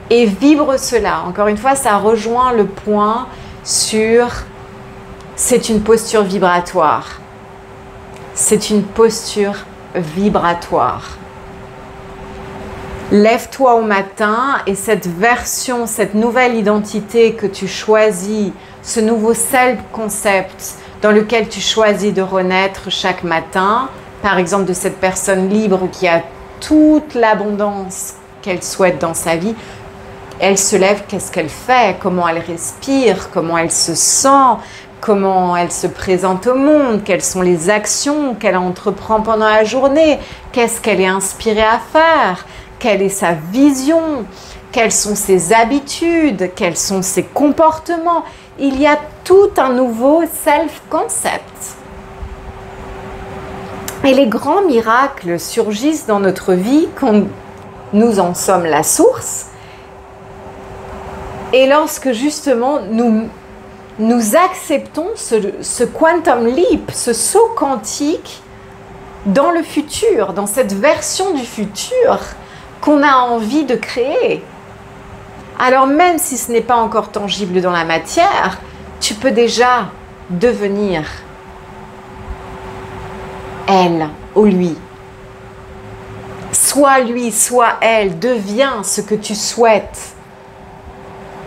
et vibre cela. Encore une fois, ça rejoint le point sur c'est une posture vibratoire. C'est une posture vibratoire. Lève-toi au matin et cette version, cette nouvelle identité que tu choisis, ce nouveau self-concept dans lequel tu choisis de renaître chaque matin, par exemple de cette personne libre qui a toute l'abondance qu'elle souhaite dans sa vie, elle se lève, qu'est-ce qu'elle fait? Comment elle respire? Comment elle se sent? Comment elle se présente au monde? Quelles sont les actions qu'elle entreprend pendant la journée? Qu'est-ce qu'elle est inspirée à faire? Quelle est sa vision? Quelles sont ses habitudes? Quels sont ses comportements? Il y a tout un nouveau self-concept. Et les grands miracles surgissent dans notre vie quand nous en sommes la source. Et lorsque justement nous acceptons ce quantum leap, ce saut quantique dans le futur, dans cette version du futur qu'on a envie de créer. Alors même si ce n'est pas encore tangible dans la matière, tu peux déjà devenir elle ou lui. Soit lui, soit elle, deviens ce que tu souhaites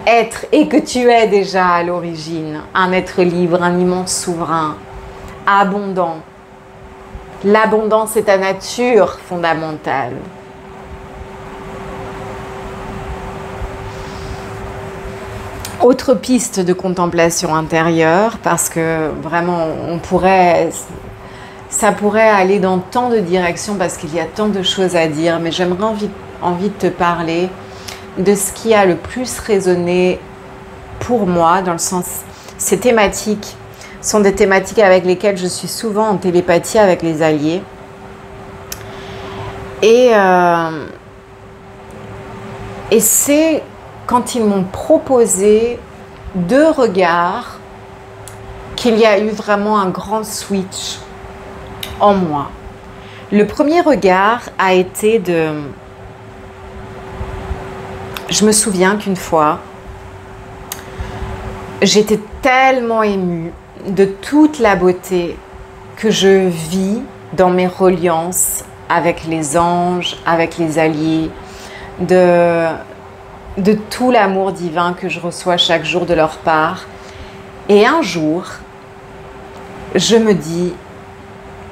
être et que tu es déjà à l'origine. Un être libre, un immense souverain, abondant. L'abondance est ta nature fondamentale. Autre piste de contemplation intérieure, parce que vraiment ça pourrait aller dans tant de directions parce qu'il y a tant de choses à dire, mais j'aimerais envie de te parler de ce qui a le plus résonné pour moi, dans le sens, ces thématiques sont des thématiques avec lesquelles je suis souvent en télépathie avec les alliés. Et c'est quand ils m'ont proposé deux regards qu'il y a eu vraiment un grand switch en moi. Le premier regard a été de... Je me souviens qu'une fois, j'étais tellement émue de toute la beauté que je vis dans mes reliances avec les anges, avec les alliés, de tout l'amour divin que je reçois chaque jour de leur part. Et un jour, je me dis,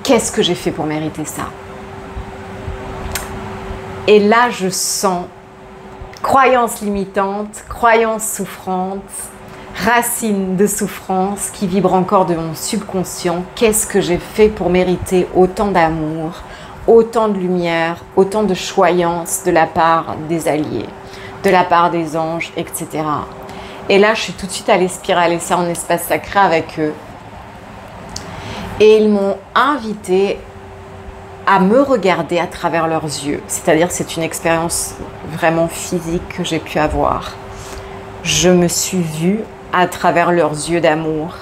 qu'est-ce que j'ai fait pour mériter ça? Et là, je sens croyance limitante, croyance souffrante, racine de souffrance qui vibre encore de mon subconscient. Qu'est-ce que j'ai fait pour mériter autant d'amour, autant de lumière, autant de choyance de la part des alliés, de la part des anges, etc. Et là, je suis tout de suite allée spiraler ça en espace sacré avec eux. Et ils m'ont invitée à me regarder à travers leurs yeux. C'est-à-dire, c'est une expérience vraiment physique que j'ai pu avoir. Je me suis vue à travers leurs yeux d'amour.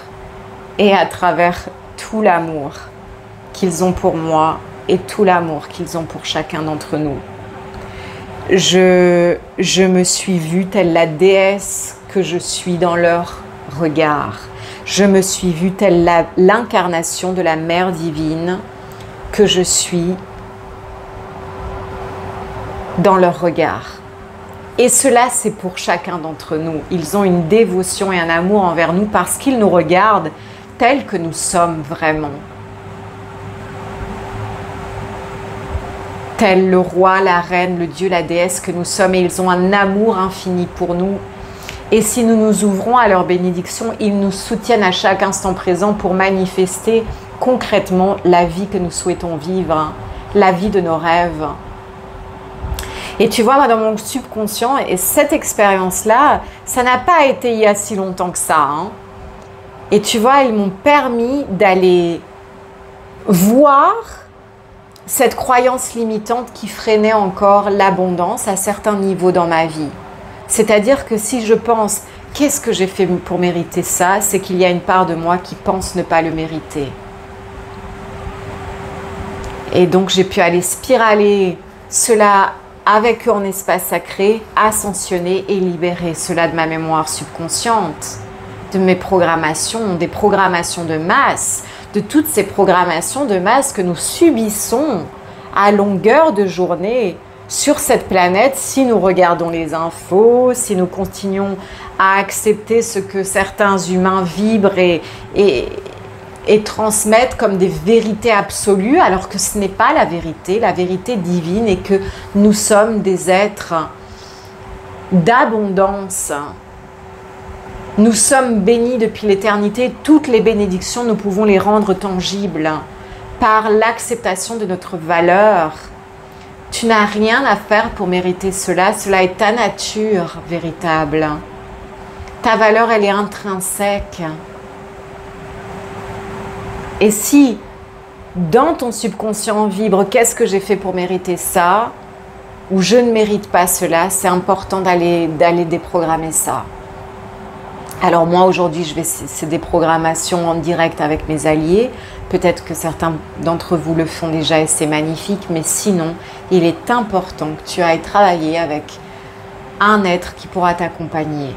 et à travers tout l'amour qu'ils ont pour moi et tout l'amour qu'ils ont pour chacun d'entre nous. Je me suis vue telle la déesse que je suis dans leur regard. Je me suis vue telle l'incarnation de la Mère divine que je suis dans leur regard. Et cela, c'est pour chacun d'entre nous. Ils ont une dévotion et un amour envers nous parce qu'ils nous regardent tels que nous sommes vraiment. Tel le roi, la reine, le dieu, la déesse que nous sommes. Et ils ont un amour infini pour nous. Et si nous nous ouvrons à leur bénédiction, ils nous soutiennent à chaque instant présent pour manifester concrètement la vie que nous souhaitons vivre, la vie de nos rêves. Et tu vois, moi, dans mon subconscient, et cette expérience-là, ça n'a pas été il y a si longtemps que ça. Hein. Et tu vois, ils m'ont permis d'aller voir cette croyance limitante qui freinait encore l'abondance à certains niveaux dans ma vie. C'est-à-dire que si je pense, qu'est-ce que j'ai fait pour mériter ça? C'est qu'il y a une part de moi qui pense ne pas le mériter. Et donc, j'ai pu aller spiraler cela avec eux en espace sacré, ascensionner et libérer cela de ma mémoire subconsciente, de mes programmations, des programmations de masse, de toutes ces programmations de masse que nous subissons à longueur de journée sur cette planète si nous regardons les infos, si nous continuons à accepter ce que certains humains vibrent et transmettent comme des vérités absolues, alors que ce n'est pas la vérité divine, et que nous sommes des êtres d'abondance. Nous sommes bénis depuis l'éternité. Toutes les bénédictions, nous pouvons les rendre tangibles par l'acceptation de notre valeur. Tu n'as rien à faire pour mériter cela. Cela est ta nature véritable. Ta valeur, elle est intrinsèque. Et si dans ton subconscient vibre « qu'est-ce que j'ai fait pour mériter ça ?» ou « je ne mérite pas cela », c'est important d'aller déprogrammer ça. Alors moi aujourd'hui, c'est des programmations en direct avec mes alliés. Peut-être que certains d'entre vous le font déjà et c'est magnifique, mais sinon, il est important que tu ailles travailler avec un être qui pourra t'accompagner.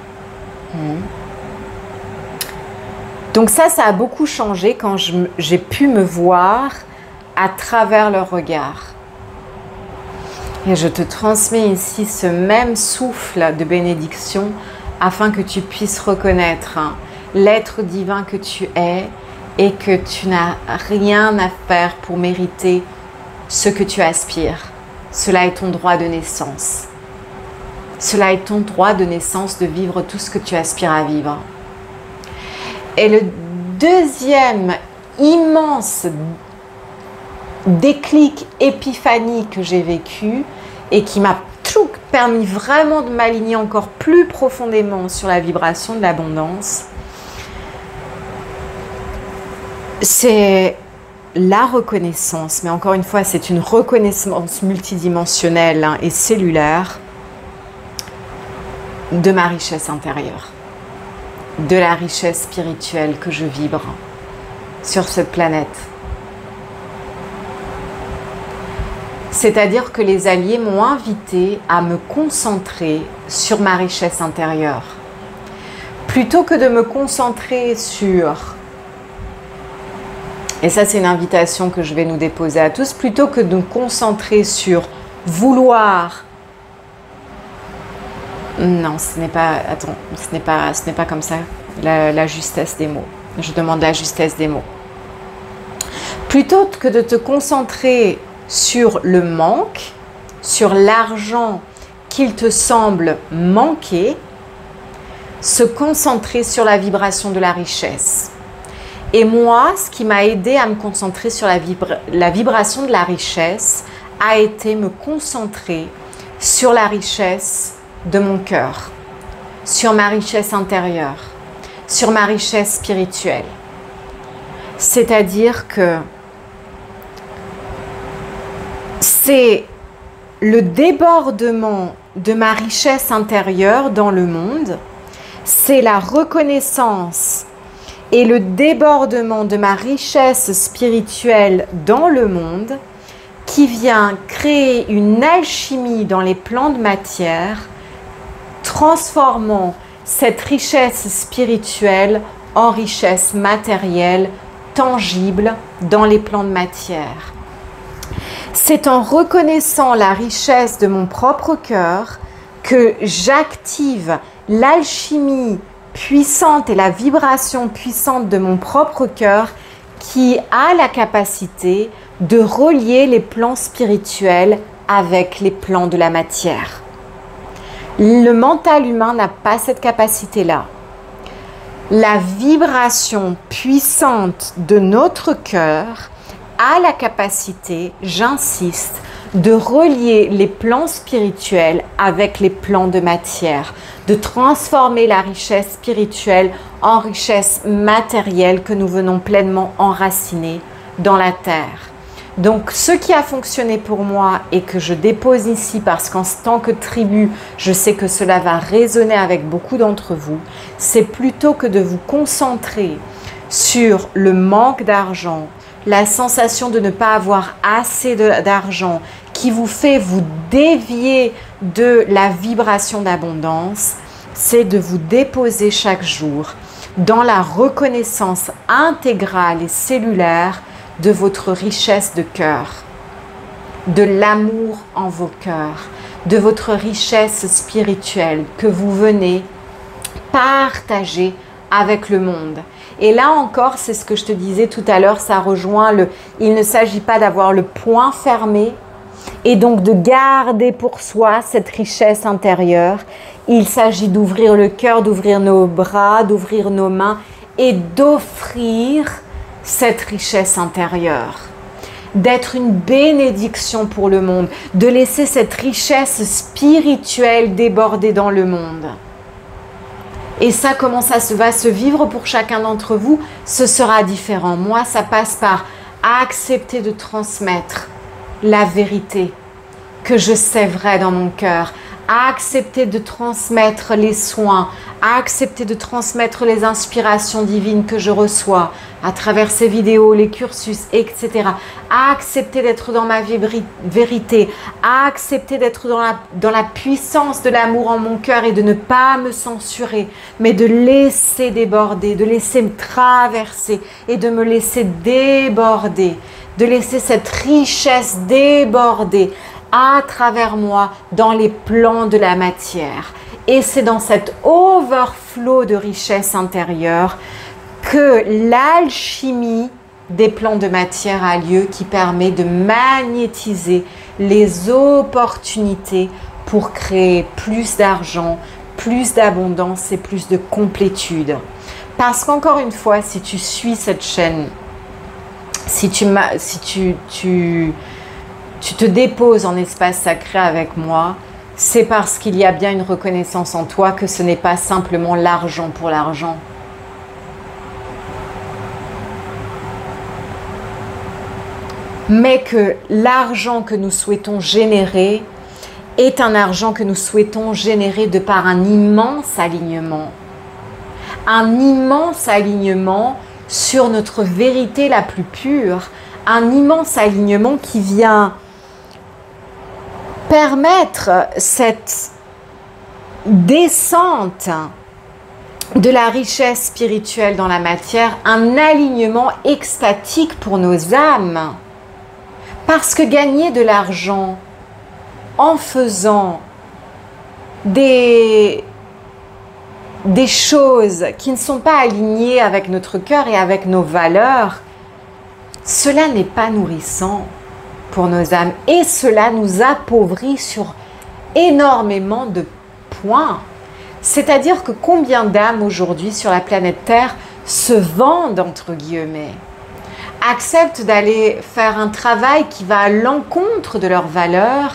Donc ça a beaucoup changé quand j'ai pu me voir à travers leur regard. Et je te transmets ici ce même souffle de bénédiction afin que tu puisses reconnaître l'être divin que tu es et que tu n'as rien à faire pour mériter ce que tu aspires. Cela est ton droit de naissance. Cela est ton droit de naissance de vivre tout ce que tu aspires à vivre. Et le deuxième immense déclic, épiphanie que j'ai vécu et qui m'a permis vraiment de m'aligner encore plus profondément sur la vibration de l'abondance, c'est la reconnaissance, mais encore une fois, c'est une reconnaissance multidimensionnelle et cellulaire de ma richesse intérieure, de la richesse spirituelle que je vibre sur cette planète. C'est-à-dire que les alliés m'ont invité à me concentrer sur ma richesse intérieure. Plutôt que de me concentrer sur, et ça c'est une invitation que je vais nous déposer à tous, plutôt que de me concentrer sur vouloir, non, ce n'est pas, attends, ce n'est pas comme ça, la justesse des mots. Je demande la justesse des mots. Plutôt que de te concentrer sur le manque, sur l'argent qu'il te semble manquer, se concentrer sur la vibration de la richesse. Et moi, ce qui m'a aidé à me concentrer sur la vibration de la richesse a été me concentrer sur la richesse de mon cœur, sur ma richesse intérieure, sur ma richesse spirituelle. C'est-à-dire que c'est le débordement de ma richesse intérieure dans le monde, c'est la reconnaissance et le débordement de ma richesse spirituelle dans le monde qui vient créer une alchimie dans les plans de matière, transformant cette richesse spirituelle en richesse matérielle, tangible dans les plans de matière. C'est en reconnaissant la richesse de mon propre cœur que j'active l'alchimie puissante et la vibration puissante de mon propre cœur qui a la capacité de relier les plans spirituels avec les plans de la matière. Le mental humain n'a pas cette capacité-là. La vibration puissante de notre cœur a la capacité, j'insiste, de relier les plans spirituels avec les plans de matière, de transformer la richesse spirituelle en richesse matérielle que nous venons pleinement enraciner dans la terre. Donc, ce qui a fonctionné pour moi et que je dépose ici parce qu'en tant que tribu, je sais que cela va résonner avec beaucoup d'entre vous, c'est plutôt que de vous concentrer sur le manque d'argent, la sensation de ne pas avoir assez d'argent qui vous fait vous dévier de la vibration d'abondance, c'est de vous déposer chaque jour dans la reconnaissance intégrale et cellulaire de votre richesse de cœur, de l'amour en vos cœurs, de votre richesse spirituelle que vous venez partager avec le monde. Et là encore, c'est ce que je te disais tout à l'heure, ça rejoint il ne s'agit pas d'avoir le poing fermé et donc de garder pour soi cette richesse intérieure. Il s'agit d'ouvrir le cœur, d'ouvrir nos bras, d'ouvrir nos mains et d'offrir cette richesse intérieure, d'être une bénédiction pour le monde, de laisser cette richesse spirituelle déborder dans le monde. Et ça, comment ça va se vivre pour chacun d'entre vous, ce sera différent. Moi, ça passe par accepter de transmettre la vérité que je sais vraie dans mon cœur, accepter de transmettre les soins, accepter de transmettre les inspirations divines que je reçois à travers ces vidéos, les cursus, etc. Accepter d'être dans ma vérité, accepter d'être dans la puissance de l'amour en mon cœur et de ne pas me censurer, mais de laisser déborder, de laisser me traverser et de me laisser déborder, de laisser cette richesse déborder à travers moi dans les plans de la matière. Et c'est dans cet overflow de richesse intérieure que l'alchimie des plans de matière a lieu, qui permet de magnétiser les opportunités pour créer plus d'argent, plus d'abondance et plus de complétude. Parce qu'encore une fois, si tu suis cette chaîne, si tu te déposes en espace sacré avec moi, c'est parce qu'il y a bien une reconnaissance en toi que ce n'est pas simplement l'argent pour l'argent. Mais que l'argent que nous souhaitons générer est un argent que nous souhaitons générer de par un immense alignement. Un immense alignement sur notre vérité la plus pure. Un immense alignement qui vient permettre cette descente de la richesse spirituelle dans la matière, un alignement extatique pour nos âmes. Parce que gagner de l'argent en faisant des choses qui ne sont pas alignées avec notre cœur et avec nos valeurs, cela n'est pas nourrissant pour nos âmes et cela nous appauvrit sur énormément de points. C'est-à-dire que combien d'âmes aujourd'hui sur la planète Terre se vendent, entre guillemets, acceptent d'aller faire un travail qui va à l'encontre de leurs valeurs,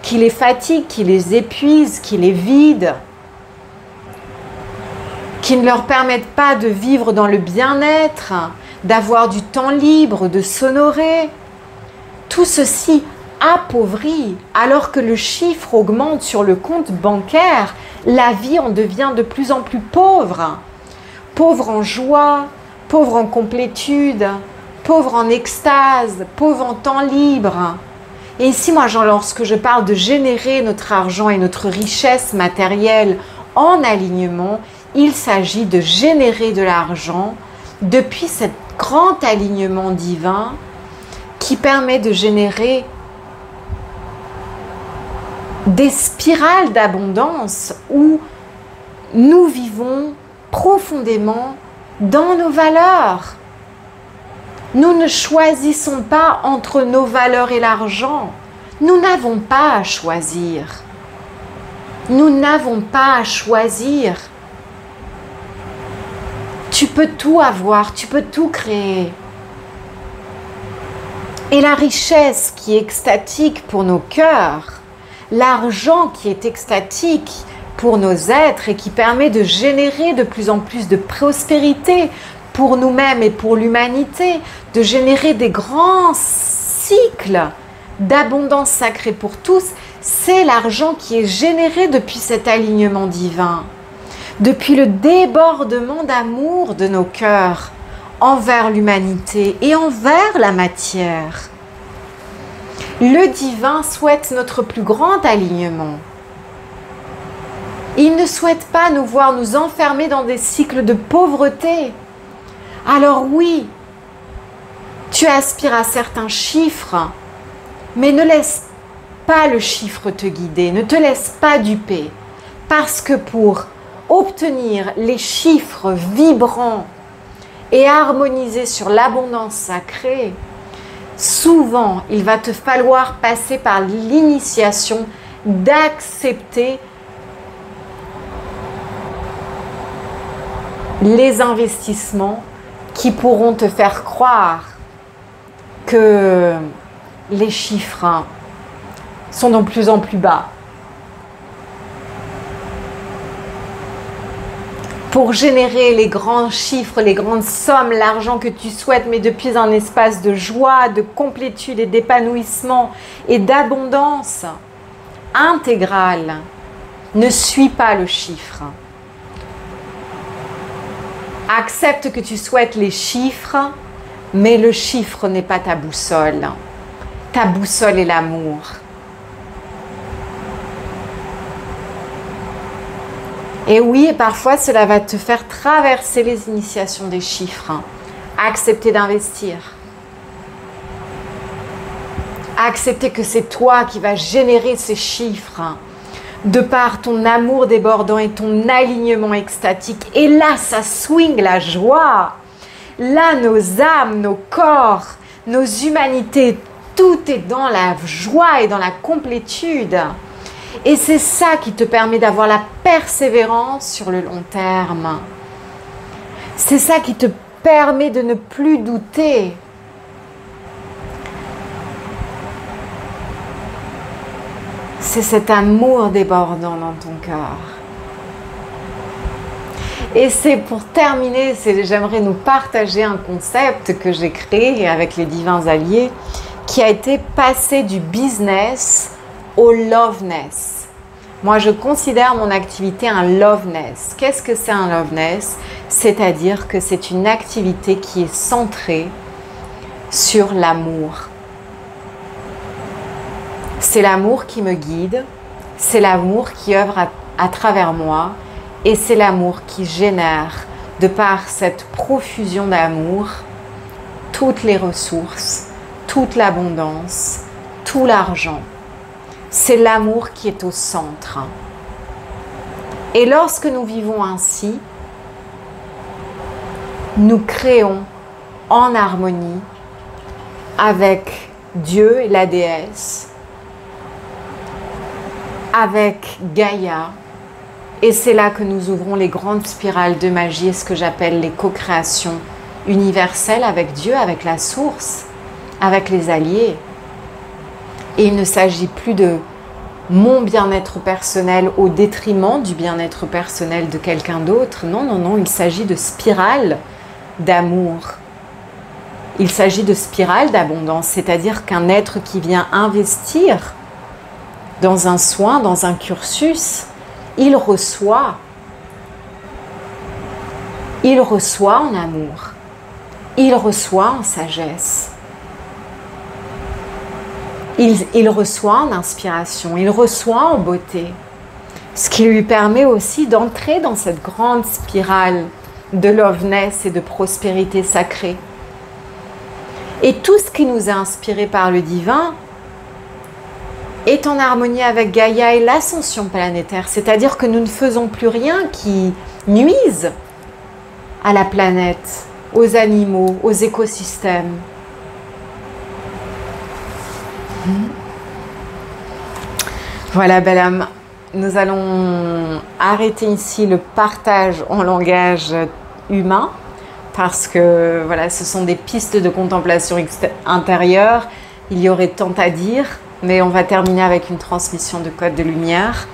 qui les fatigue, qui les épuise, qui les vide, qui ne leur permettent pas de vivre dans le bien-être, d'avoir du temps libre, de s'honorer. Tout ceci appauvrit, alors que le chiffre augmente sur le compte bancaire, la vie en devient de plus en plus pauvre. Pauvre en joie, pauvre en complétude, pauvre en extase, pauvre en temps libre. Et ici, moi, lorsque je parle de générer notre argent et notre richesse matérielle en alignement, il s'agit de générer de l'argent depuis cet grand alignement divin qui permet de générer des spirales d'abondance où nous vivons profondément dans nos valeurs. Nous ne choisissons pas entre nos valeurs et l'argent. Nous n'avons pas à choisir. Nous n'avons pas à choisir. Tu peux tout avoir, tu peux tout créer. Et la richesse qui est extatique pour nos cœurs, l'argent qui est extatique pour nos êtres et qui permet de générer de plus en plus de prospérité pour nous-mêmes et pour l'humanité, de générer des grands cycles d'abondance sacrée pour tous, c'est l'argent qui est généré depuis cet alignement divin, depuis le débordement d'amour de nos cœurs envers l'humanité et envers la matière. Le divin souhaite notre plus grand alignement. Il ne souhaite pas nous voir nous enfermer dans des cycles de pauvreté. Alors oui, tu aspires à certains chiffres, mais ne laisse pas le chiffre te guider, ne te laisse pas duper, parce que pour obtenir les chiffres vibrants et harmonisés sur l'abondance sacrée, souvent il va te falloir passer par l'initiation d'accepter les investissements qui pourront te faire croire que les chiffres sont de plus en plus bas. Pour générer les grands chiffres, les grandes sommes, l'argent que tu souhaites, mais depuis un espace de joie, de complétude et d'épanouissement et d'abondance intégrale, ne suis pas le chiffre. Accepte que tu souhaites les chiffres, mais le chiffre n'est pas ta boussole. Ta boussole est l'amour. Et oui, et parfois cela va te faire traverser les initiations des chiffres. Accepter d'investir. Accepter que c'est toi qui vas générer ces chiffres de par ton amour débordant et ton alignement extatique. Et là, ça swing la joie. Là, nos âmes, nos corps, nos humanités, tout est dans la joie et dans la complétude. Et c'est ça qui te permet d'avoir la persévérance sur le long terme. C'est ça qui te permet de ne plus douter. C'est cet amour débordant dans ton cœur. Et c'est pour terminer, j'aimerais nous partager un concept que j'ai créé avec les divins alliés qui a été passé du business au loveness. Moi, je considère mon activité un loveness. Qu'est-ce que c'est un loveness? C'est-à-dire que c'est une activité qui est centrée sur l'amour. C'est l'amour qui me guide, c'est l'amour qui œuvre à travers moi et c'est l'amour qui génère, de par cette profusion d'amour, toutes les ressources, toute l'abondance, tout l'argent. C'est l'amour qui est au centre. Et lorsque nous vivons ainsi, nous créons en harmonie avec Dieu et la déesse, avec Gaïa, et c'est là que nous ouvrons les grandes spirales de magie et ce que j'appelle les co-créations universelles avec Dieu, avec la source, avec les alliés. Et il ne s'agit plus de mon bien-être personnel au détriment du bien-être personnel de quelqu'un d'autre. Non, non, non, il s'agit de spirales d'amour. Il s'agit de spirales d'abondance, c'est-à-dire qu'un être qui vient investir dans un soin, dans un cursus, il reçoit en amour. il reçoit en sagesse. Il reçoit en inspiration, il reçoit en beauté. Ce qui lui permet aussi d'entrer dans cette grande spirale de loveness et de prospérité sacrée. Et tout ce qui nous est inspiré par le divin est en harmonie avec Gaïa et l'ascension planétaire. C'est-à-dire que nous ne faisons plus rien qui nuise à la planète, aux animaux, aux écosystèmes. Voilà, belle âme. Nous allons arrêter ici le partage en langage humain parce que voilà, ce sont des pistes de contemplation intérieure. Il y aurait tant à dire, mais on va terminer avec une transmission de code de lumière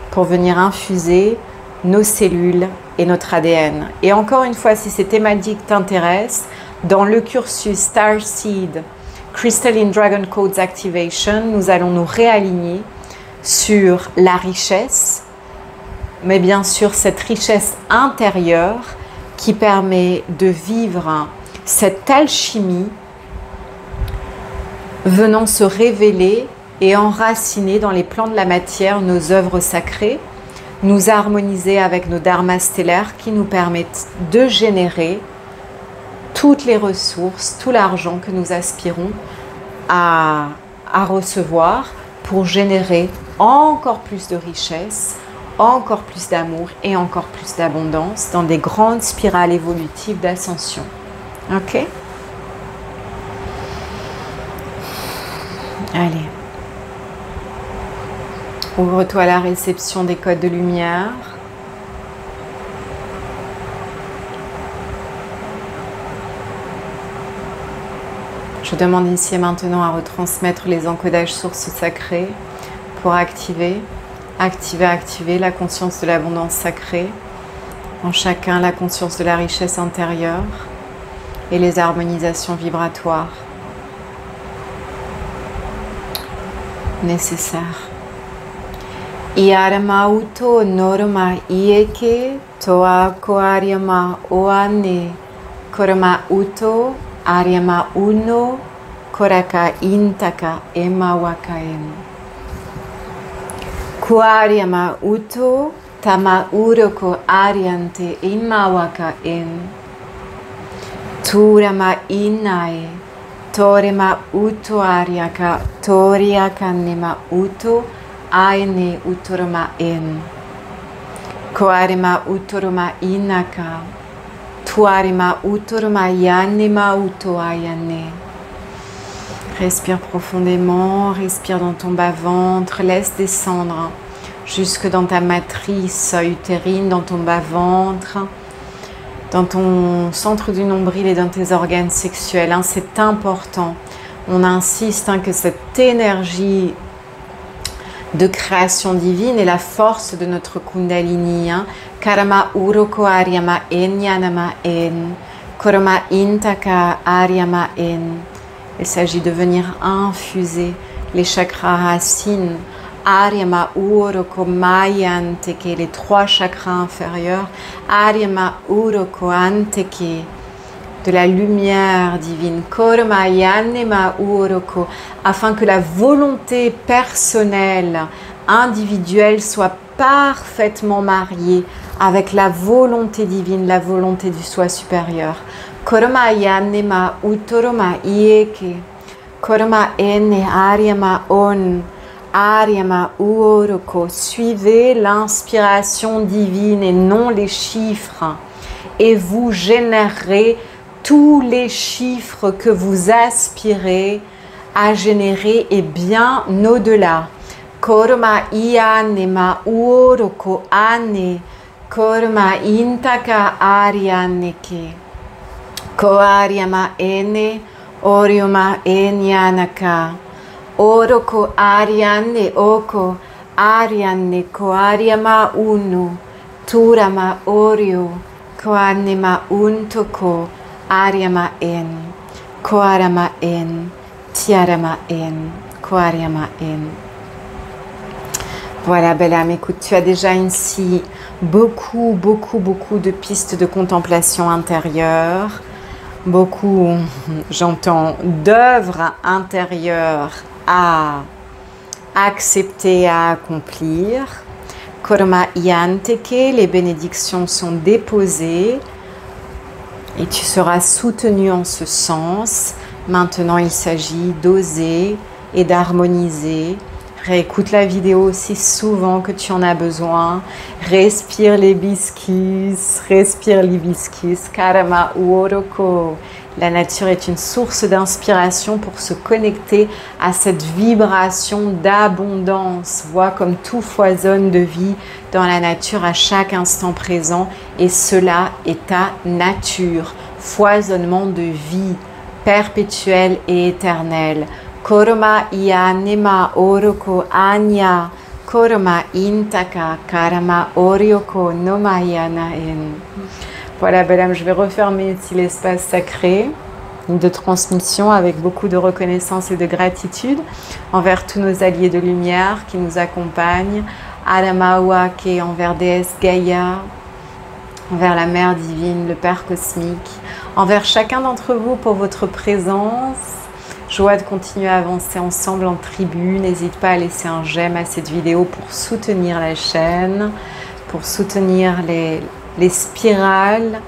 pour venir infuser nos cellules et notre ADN. Et encore une fois, si ces thématiques t'intéressent, dans le cursus Starseed Crystalline Dragon Codes Activation, nous allons nous réaligner sur la richesse, mais bien sûr cette richesse intérieure qui permet de vivre cette alchimie venant se révéler et enraciner dans les plans de la matière nos œuvres sacrées, nous harmoniser avec nos dharmas stellaires qui nous permettent de générer toutes les ressources, tout l'argent que nous aspirons à recevoir pour générer encore plus de richesse, encore plus d'amour et encore plus d'abondance dans des grandes spirales évolutives d'ascension. Ok? Allez. Ouvre-toi à la réception des codes de lumière. Je demande ici et maintenant à retransmettre les encodages sources sacrées pour activer la conscience de l'abondance sacrée en chacun, la conscience de la richesse intérieure et les harmonisations vibratoires nécessaires. Iarama uto norma ieke toa koariama oane korama uto ariama uno koraka intaka ema wakaen. Kuariama uto tama uroko ariante ema wakaen. Turama inae torema uto ariaka toriaka nema uto aine utoroma en. Koarema utoroma inaka. Tuarema utoroma yanema uto ayane. Respire profondément, respire dans ton bas-ventre, laisse descendre jusque dans ta matrice utérine, dans ton bas-ventre, dans ton centre du nombril et dans tes organes sexuels. Hein, c'est important. On insiste que cette énergie de création divine et la force de notre Kundalini. Karama uroko ariama en yanama en. Korama intaka ariama en. Il s'agit de venir infuser les chakras racines. Ariama uroko mayanteke, les 3 chakras inférieurs. Ariama uroko anteke, de la lumière divine. Korama yanema uroko, afin que la volonté personnelle, individuelle soit parfaitement mariée avec la volonté divine, la volonté du soi supérieur. Korama yanema utoroma ieke, korama ene ariama on, ariama uroko. Suivez l'inspiration divine et non les chiffres, et vous générerez tous les chiffres que vous aspirez à générer et bien au-delà. Korma ianema uroko ane, korma intaka arianeke. Koariama ene, orioma enyanaka. Oroko ariane oko, ariane koariama uno. Turama orio, koanema untoko. Ariama en, koarama en, tiarama en, koariama en. Voilà, belle âme, écoute, tu as déjà ici beaucoup de pistes de contemplation intérieure. beaucoup, j'entends, d'œuvres intérieures à accepter, à accomplir. Korma yanteke, les bénédictions sont déposées et tu seras soutenu en ce sens. Maintenant, il s'agit d'oser et d'harmoniser. Réécoute la vidéo aussi souvent que tu en as besoin. Respire l'hibiscus, respire l'hibiscus. Karama uoroko. La nature est une source d'inspiration pour se connecter à cette vibration d'abondance. Vois comme tout foisonne de vie dans la nature à chaque instant présent. Et cela est ta nature. Foisonnement de vie perpétuel et éternel. Korma yanema oroko anya. Korma intaka karama orioko nomayana en. Voilà, belle âme, je vais refermer ici l'espace sacré de transmission avec beaucoup de reconnaissance et de gratitude envers tous nos alliés de lumière qui nous accompagnent, Adamaouake, envers déesse Gaïa, envers la Mère divine, le Père cosmique, envers chacun d'entre vous pour votre présence. Joie de continuer à avancer ensemble en tribu. N'hésite pas à laisser un j'aime à cette vidéo pour soutenir la chaîne, pour soutenir les spirales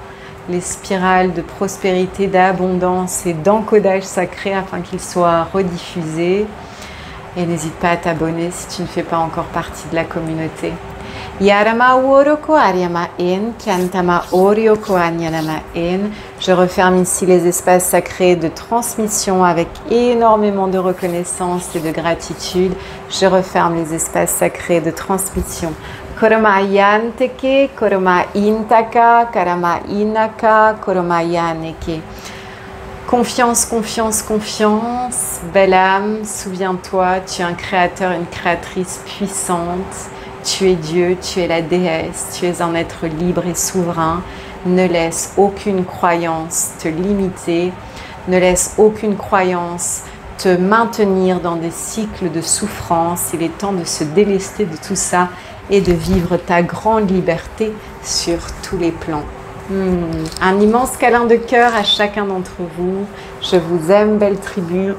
de prospérité, d'abondance et d'encodage sacré afin qu'ils soient rediffusés. Et n'hésite pas à t'abonner si tu ne fais pas encore partie de la communauté. Yarama Woroko Ariama En, Kyantama Orioko Anyanama En. Je referme ici les espaces sacrés de transmission avec énormément de reconnaissance et de gratitude. Je referme les espaces sacrés de transmission. Koroma yanteke, koroma intaka, karama inaka, koroma yaneke. Confiance, confiance, confiance. Belle âme, souviens-toi, tu es un créateur, une créatrice puissante. Tu es Dieu, tu es la déesse, tu es un être libre et souverain. Ne laisse aucune croyance te limiter. Ne laisse aucune croyance te maintenir dans des cycles de souffrance. Il est temps de se délester de tout ça et de vivre ta grande liberté sur tous les plans. Un immense câlin de cœur à chacun d'entre vous. Je vous aime, belle tribu.